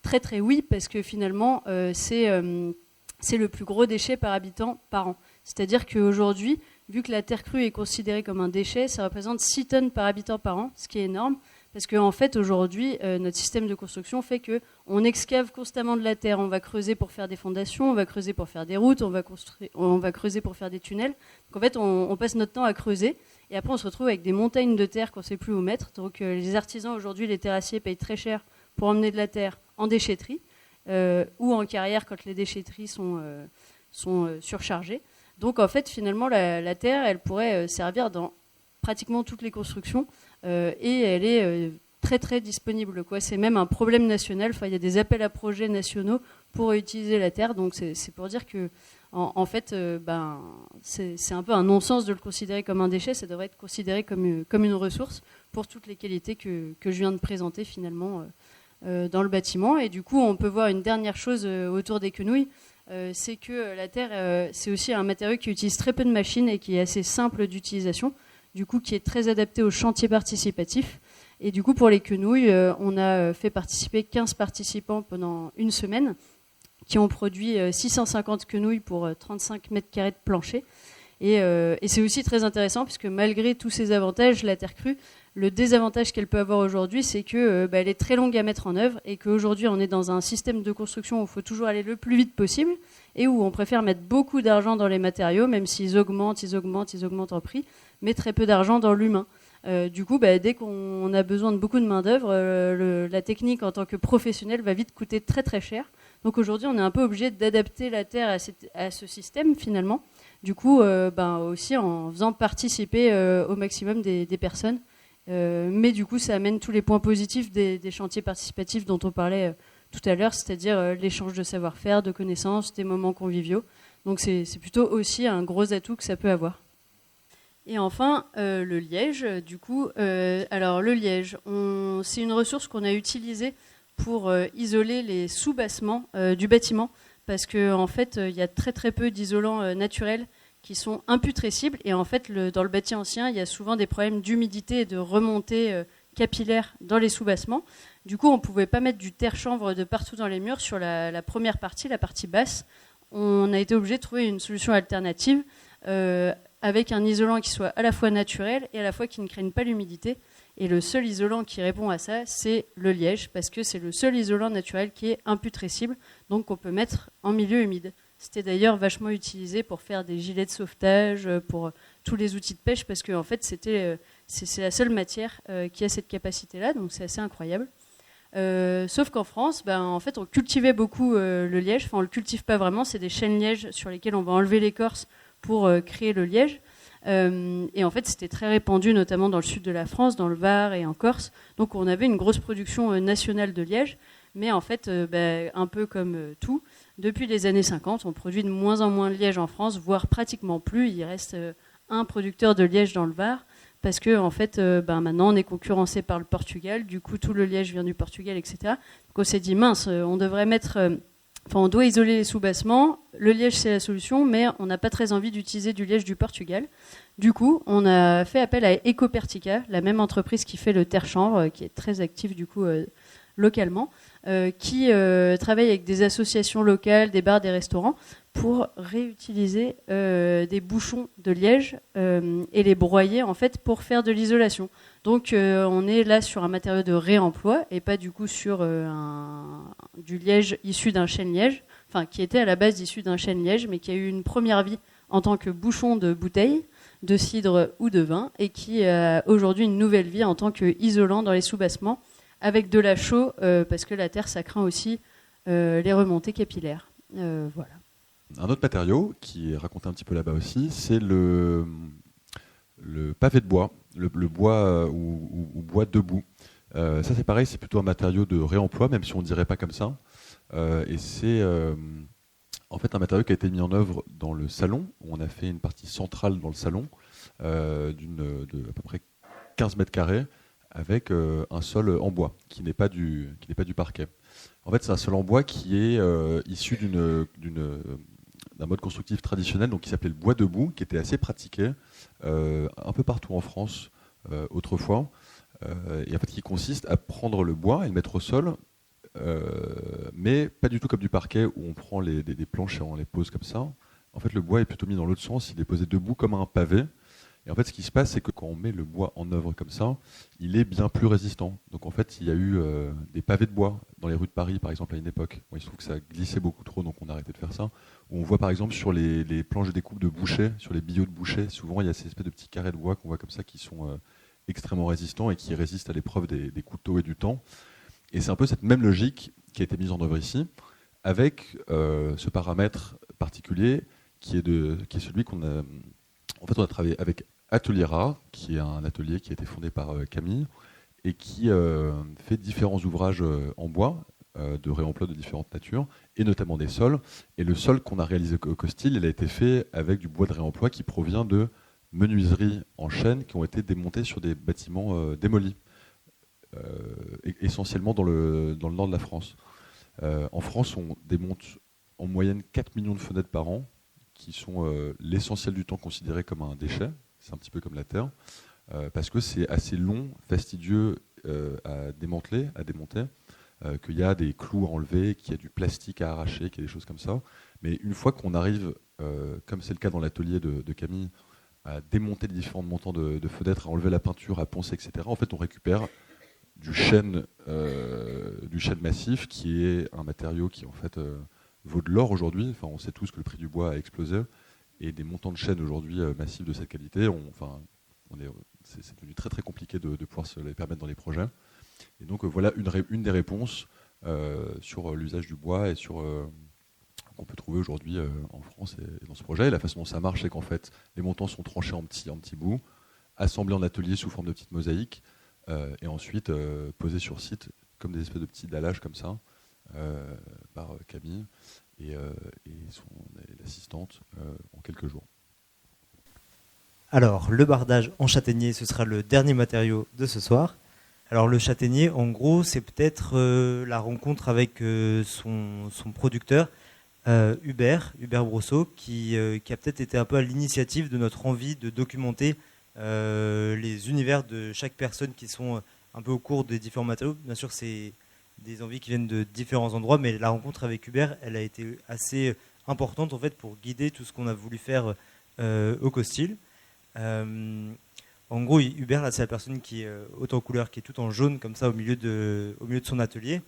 très très oui, parce que finalement, c'est le plus gros déchet par habitant par an. C'est-à-dire qu'aujourd'hui, vu que la terre crue est considérée comme un déchet, ça représente 6 tonnes par habitant par an, ce qui est énorme. Parce qu'en fait, aujourd'hui, notre système de construction fait qu'on excave constamment de la terre. On va creuser pour faire des fondations, on va creuser pour faire des routes, on va creuser pour faire des tunnels. Donc en fait, on passe notre temps à creuser. Et après, on se retrouve avec des montagnes de terre qu'on ne sait plus où mettre. Donc les artisans, aujourd'hui, les terrassiers payent très cher pour emmener de la terre en déchetterie ou en carrière quand les déchetteries sont surchargées. Donc en fait, finalement, la terre, elle pourrait servir dans pratiquement toutes les constructions. Et elle est très très disponible, quoi. C'est même un problème national. Enfin, il y a des appels à projets nationaux pour utiliser la terre. Donc c'est pour dire que en fait, c'est un peu un non-sens de le considérer comme un déchet. Ça devrait être considéré comme une ressource pour toutes les qualités que je viens de présenter finalement dans le bâtiment. Et du coup, on peut voir une dernière chose autour des quenouilles. C'est que la terre, c'est aussi un matériau qui utilise très peu de machines et qui est assez simple d'utilisation. Du coup, qui est très adapté au chantier participatif. Et du coup, pour les quenouilles, on a fait participer 15 participants pendant une semaine qui ont produit 650 quenouilles pour 35 mètres carrés de plancher. Et c'est aussi très intéressant puisque malgré tous ces avantages, la terre crue, le désavantage qu'elle peut avoir aujourd'hui, c'est que elle est très longue à mettre en œuvre et qu'aujourd'hui, on est dans un système de construction où il faut toujours aller le plus vite possible et où on préfère mettre beaucoup d'argent dans les matériaux, même s'ils augmentent en prix, mais très peu d'argent dans l'humain. Du coup, dès qu'on a besoin de beaucoup de main-d'œuvre, la technique en tant que professionnel va vite coûter très très cher. Donc aujourd'hui, on est un peu obligé d'adapter la terre à ce système finalement. Du coup, aussi en faisant participer au maximum des personnes. Mais du coup, ça amène tous les points positifs des chantiers participatifs dont on parlait tout à l'heure, c'est-à-dire l'échange de savoir-faire, de connaissances, des moments conviviaux. Donc c'est plutôt aussi un gros atout que ça peut avoir. Et enfin, le liège. Du coup, alors le liège, c'est une ressource qu'on a utilisée pour isoler les sous-bassements du bâtiment, parce qu'en fait, il y a très très peu d'isolants naturels qui sont imputrescibles. Et en fait, dans le bâti ancien, il y a souvent des problèmes d'humidité et de remontée capillaire dans les sous-bassements. Du coup, on ne pouvait pas mettre du terre-chanvre de partout dans les murs sur la première partie, la partie basse. On a été obligé de trouver une solution alternative avec un isolant qui soit à la fois naturel et à la fois qui ne craigne pas l'humidité. Et le seul isolant qui répond à ça, c'est le liège, parce que c'est le seul isolant naturel qui est imputrescible, donc qu'on peut mettre en milieu humide. C'était d'ailleurs vachement utilisé pour faire des gilets de sauvetage, pour tous les outils de pêche, parce que en fait, c'est la seule matière qui a cette capacité-là, donc c'est assez incroyable. Sauf qu'en France, en fait, on cultivait beaucoup le liège. Enfin, on le cultive pas vraiment, c'est des chênes lièges sur lesquels on va enlever l'écorce pour créer le liège. Et en fait, c'était très répandu, notamment dans le sud de la France, dans le Var et en Corse. Donc, on avait une grosse production nationale de liège. Mais en fait, un peu comme tout, depuis les années 50, on produit de moins en moins de liège en France, voire pratiquement plus. Il reste un producteur de liège dans le Var, parce que en fait, maintenant, on est concurrencé par le Portugal. Du coup, tout le liège vient du Portugal, etc. Donc, on s'est dit, mince, on devrait on doit isoler les sous-bassements. Le liège, c'est la solution, mais on n'a pas très envie d'utiliser du liège du Portugal. Du coup, on a fait appel à Ecopertica, la même entreprise qui fait le terre-chanvre, qui est très active du coup localement, qui travaille avec des associations locales, des bars, des restaurants, pour réutiliser des bouchons de liège et les broyer en fait pour faire de l'isolation. Donc on est là sur un matériau de réemploi et pas du coup sur du liège issu d'un chêne liège, enfin qui était à la base issu d'un chêne liège, mais qui a eu une première vie en tant que bouchon de bouteille, de cidre ou de vin, et qui a aujourd'hui une nouvelle vie en tant qu'isolant dans les sous-bassements, avec de la chaux, parce que la terre, ça craint aussi les remontées capillaires. Voilà. Un autre matériau qui est raconté un petit peu là-bas aussi, c'est le pavé de bois, le bois ou bois debout. Ça c'est pareil, c'est plutôt un matériau de réemploi, même si on ne dirait pas comme ça. Et c'est en fait un matériau qui a été mis en œuvre dans le salon, où on a fait une partie centrale dans le salon, de à peu près 15 mètres carrés, avec un sol en bois, qui n'est pas du parquet. En fait, c'est un sol en bois qui est issu d'un mode constructif traditionnel, donc qui s'appelait le bois debout, qui était assez pratiqué un peu partout en France autrefois, et en fait qui consiste à prendre le bois et le mettre au sol, mais pas du tout comme du parquet où on prend des planches et on les pose comme ça, En fait, le bois est plutôt mis dans l'autre sens, il est posé debout comme un pavé. Et en fait, ce qui se passe, c'est que quand on met le bois en œuvre comme ça, il est bien plus résistant. Donc en fait, il y a eu des pavés de bois dans les rues de Paris, par exemple, à une époque. Bon, il se trouve que ça glissait beaucoup trop, donc on a arrêté de faire ça. Où on voit par exemple sur les planches de découpe de boucher, sur les billots de boucher, souvent il y a ces espèces de petits carrés de bois qu'on voit comme ça qui sont extrêmement résistants et qui résistent à l'épreuve des couteaux et du temps. Et c'est un peu cette même logique qui a été mise en œuvre ici, avec ce paramètre particulier qui est celui qu'on a... En fait, on a travaillé avec Atelier Rat, qui est un atelier qui a été fondé par Camille et qui fait différents ouvrages en bois, de réemploi de différentes natures, et notamment des sols. Et le sol qu'on a réalisé au Costil, il a été fait avec du bois de réemploi qui provient de menuiseries en chêne qui ont été démontées sur des bâtiments démolis, essentiellement dans le nord de la France. En France, on démonte en moyenne 4 millions de fenêtres par an, qui sont l'essentiel du temps considérés comme un déchet, c'est un petit peu comme la terre, parce que c'est assez long, fastidieux à démonter, qu'il y a des clous à enlever, qu'il y a du plastique à arracher, qu'il y a des choses comme ça. Mais une fois qu'on arrive, comme c'est le cas dans l'atelier de Camille, à démonter les différents montants de fenêtres, à enlever la peinture, à poncer, etc., en fait on récupère du chêne massif, qui est un matériau qui en fait... vaut de l'or aujourd'hui. Enfin, on sait tous que le prix du bois a explosé et des montants de chêne aujourd'hui massifs de cette qualité, c'est devenu très très compliqué de pouvoir se les permettre dans les projets. Et donc voilà une des réponses sur l'usage du bois et sur qu'on peut trouver aujourd'hui en France et dans ce projet. Et la façon dont ça marche, c'est qu'en fait les montants sont tranchés en petits bouts, assemblés en atelier sous forme de petites mosaïques et ensuite posés sur site comme des espèces de petits dallages comme ça. Par Camille et l'assistante en quelques jours. Alors, le bardage en châtaignier, ce sera le dernier matériau de ce soir. Alors, le châtaignier, en gros, c'est peut-être la rencontre avec son producteur, Hubert Brosseau, qui a peut-être été un peu à l'initiative de notre envie de documenter les univers de chaque personne qui sont un peu au cours des différents matériaux. Bien sûr, c'est des envies qui viennent de différents endroits, mais la rencontre avec Hubert, elle a été assez importante en fait pour guider tout ce qu'on a voulu faire au Costil. En gros, Hubert, là, c'est la personne qui est haute en couleur, qui est tout en jaune comme ça au milieu de son atelier.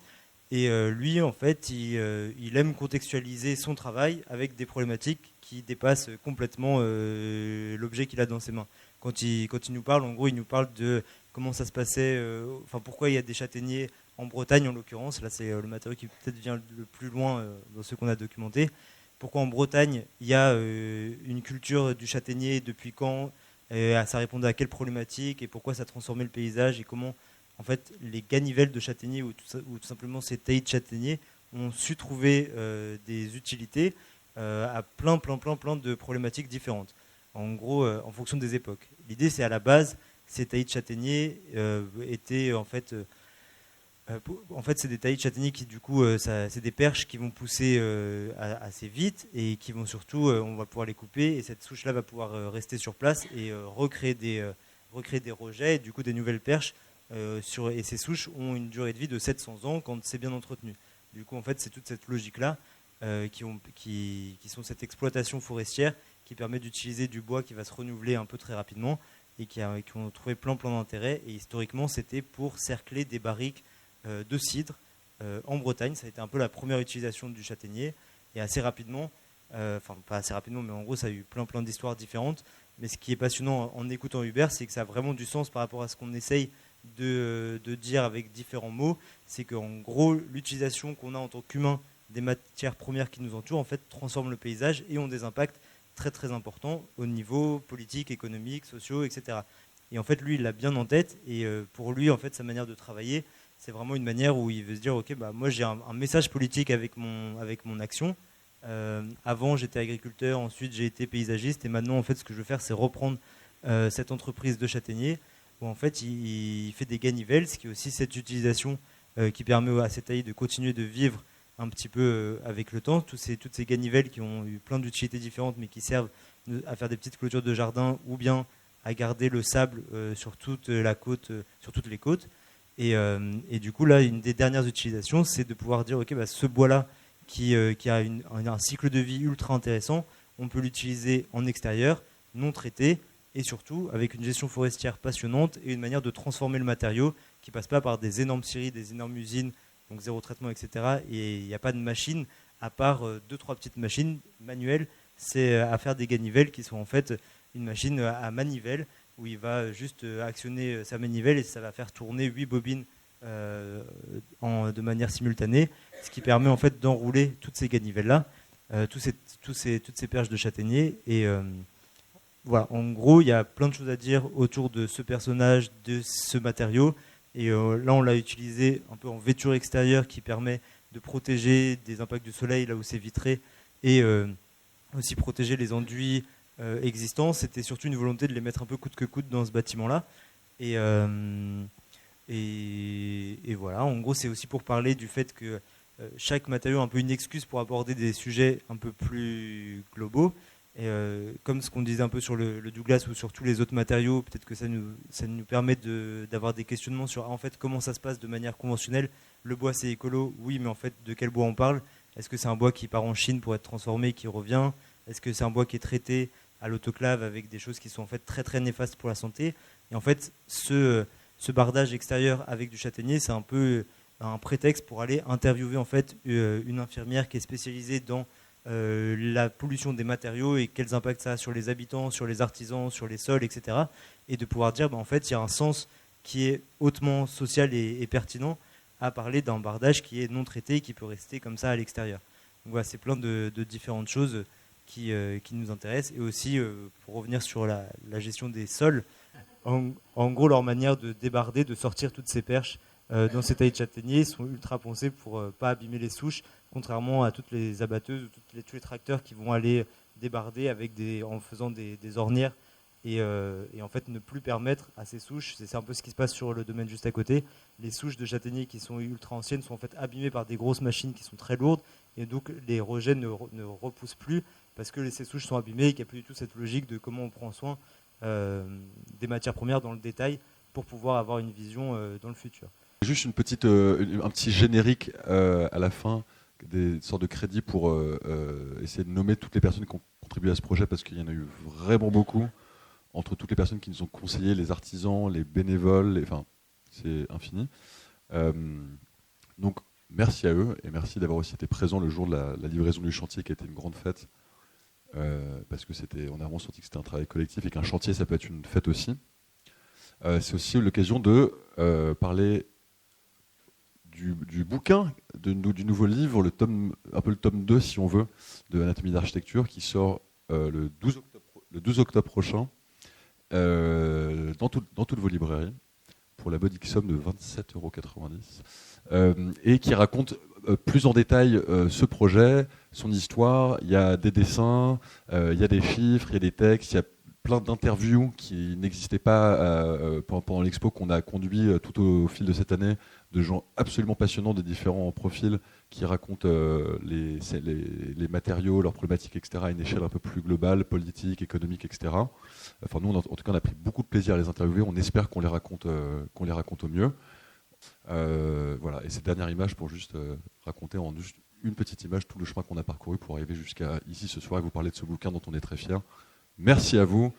Et lui, en fait, il aime contextualiser son travail avec des problématiques qui dépassent complètement l'objet qu'il a dans ses mains. Quand il nous parle, en gros, il nous parle de comment ça se passait, pourquoi il y a des châtaigniers en Bretagne en l'occurrence, là c'est le matériau qui peut-être vient le plus loin dans ce qu'on a documenté. Pourquoi en Bretagne il y a une culture du châtaignier, depuis quand, ça répondait à quelles problématiques et pourquoi ça transformait le paysage et comment en fait les ganivelles de châtaignier ou tout simplement ces taillis de châtaignier ont su trouver des utilités à plein de problématiques différentes. En gros, en fonction des époques. L'idée c'est à la base, ces taillis de châtaignier étaient en fait c'est des taillis de châtaignier qui, du coup, c'est des perches qui vont pousser assez vite et qui vont surtout, on va pouvoir les couper et cette souche-là va pouvoir rester sur place et recréer des rejets et du coup des nouvelles perches. Et ces souches ont une durée de vie de 700 ans quand c'est bien entretenu. Du coup, en fait, c'est toute cette logique-là qui sont cette exploitation forestière qui permet d'utiliser du bois qui va se renouveler un peu très rapidement et qui ont trouvé plein d'intérêt. Et historiquement, c'était pour cercler des barriques de cidre en Bretagne. Ça a été un peu la première utilisation du châtaignier et assez rapidement, pas assez rapidement, mais en gros ça a eu plein d'histoires différentes. Mais ce qui est passionnant en écoutant Hubert, c'est que ça a vraiment du sens par rapport à ce qu'on essaye de dire avec différents mots. C'est qu'en gros l'utilisation qu'on a en tant qu'humain des matières premières qui nous entourent en fait transforme le paysage et ont des impacts très importants au niveau politique, économique, sociaux, etc. Et en fait lui il l'a bien en tête et pour lui en fait sa manière de travailler, c'est vraiment une manière où il veut se dire ok, moi j'ai un message politique avec mon action. Avant j'étais agriculteur, ensuite j'ai été paysagiste et maintenant en fait ce que je veux faire c'est reprendre cette entreprise de châtaignier où en fait il fait des ganivelles, ce qui est aussi cette utilisation qui permet à ces taillis de continuer de vivre un petit peu avec le temps. Toutes ces ganivelles qui ont eu plein d'utilités différentes mais qui servent à faire des petites clôtures de jardin ou bien à garder le sable sur toute la côte, sur toutes les côtes. Et du coup, là, une des dernières utilisations, c'est de pouvoir dire, ok, ce bois-là qui a un cycle de vie ultra intéressant, on peut l'utiliser en extérieur, non traité, et surtout avec une gestion forestière passionnante et une manière de transformer le matériau qui ne passe pas par des énormes scieries, des énormes usines, donc zéro traitement, etc. Et il n'y a pas de machine, à part 2-3 petites machines manuelles, c'est à faire des ganivelles qui sont en fait une machine à manivelle, où il va juste actionner sa manivelle et ça va faire tourner 8 bobines de manière simultanée, ce qui permet en fait d'enrouler toutes ces ganivelles-là, toutes ces perches de châtaignier. Et voilà, en gros, il y a plein de choses à dire autour de ce personnage, de ce matériau. Et là, on l'a utilisé un peu en vêture extérieure qui permet de protéger des impacts du soleil là où c'est vitré et aussi protéger les enduits existants. C'était surtout une volonté de les mettre un peu coûte que coûte dans ce bâtiment-là. Et voilà, en gros, c'est aussi pour parler du fait que chaque matériau a un peu une excuse pour aborder des sujets un peu plus globaux. Et comme ce qu'on disait un peu sur le Douglas ou sur tous les autres matériaux, peut-être que ça nous permet d'avoir des questionnements sur en fait comment ça se passe de manière conventionnelle. Le bois c'est écolo, oui, mais en fait de quel bois on parle? Est-ce que c'est un bois qui part en Chine pour être transformé, qui revient? Est-ce que c'est un bois qui est traité à l'autoclave avec des choses qui sont en fait très très néfastes pour la santé? Et en fait, ce bardage extérieur avec du châtaignier, c'est un peu un prétexte pour aller interviewer en fait une infirmière qui est spécialisée dans la pollution des matériaux et quels impacts ça a sur les habitants, sur les artisans, sur les sols, etc. Et de pouvoir dire, en fait, il y a un sens qui est hautement social et pertinent à parler d'un bardage qui est non traité et qui peut rester comme ça à l'extérieur. Donc voilà, c'est plein de différentes choses qui nous intéressent. Et aussi, pour revenir sur la gestion des sols, en gros, leur manière de débarder, de sortir toutes ces perches dans ces tailles de châtaignier sont ultra poncées pour ne pas abîmer les souches, contrairement à toutes les abatteuses ou tous les tracteurs qui vont aller débarder en faisant des ornières et en fait ne plus permettre à ces souches, c'est un peu ce qui se passe sur le domaine juste à côté, les souches de châtaignier qui sont ultra anciennes sont en fait abîmées par des grosses machines qui sont très lourdes et donc les rejets ne repoussent plus parce que ces souches sont abîmées et qu'il n'y a plus du tout cette logique de comment on prend soin des matières premières dans le détail pour pouvoir avoir une vision dans le futur. Juste un petit générique à la fin, des sortes de crédits pour essayer de nommer toutes les personnes qui ont contribué à ce projet parce qu'il y en a eu vraiment beaucoup, entre toutes les personnes qui nous ont conseillé, les artisans, les bénévoles, enfin c'est infini. Donc merci à eux et merci d'avoir aussi été présents le jour de la livraison du chantier qui a été une grande fête parce que on a vraiment senti que c'était un travail collectif et qu'un chantier ça peut être une fête aussi. C'est aussi l'occasion de parler du bouquin, du nouveau livre, un peu le tome 2 si on veut, de Anatomie d'architecture qui sort le 12 octobre prochain dans toutes vos librairies pour la modique somme de 27,90 € et qui raconte plus en détail ce projet, son histoire. Il y a des dessins, il y a des chiffres, il y a des textes, il y a plein d'interviews qui n'existaient pas pendant l'expo qu'on a conduit tout au fil de cette année, de gens absolument passionnants des différents profils qui racontent les matériaux, leurs problématiques, etc. à une échelle un peu plus globale, politique, économique, etc. Enfin, nous, en tout cas, on a pris beaucoup de plaisir à les interviewer. On espère qu'on les raconte au mieux. Voilà. Et cette dernière image pour juste raconter en juste une petite image tout le chemin qu'on a parcouru pour arriver jusqu'à ici ce soir et vous parler de ce bouquin dont on est très fiers. Merci à vous.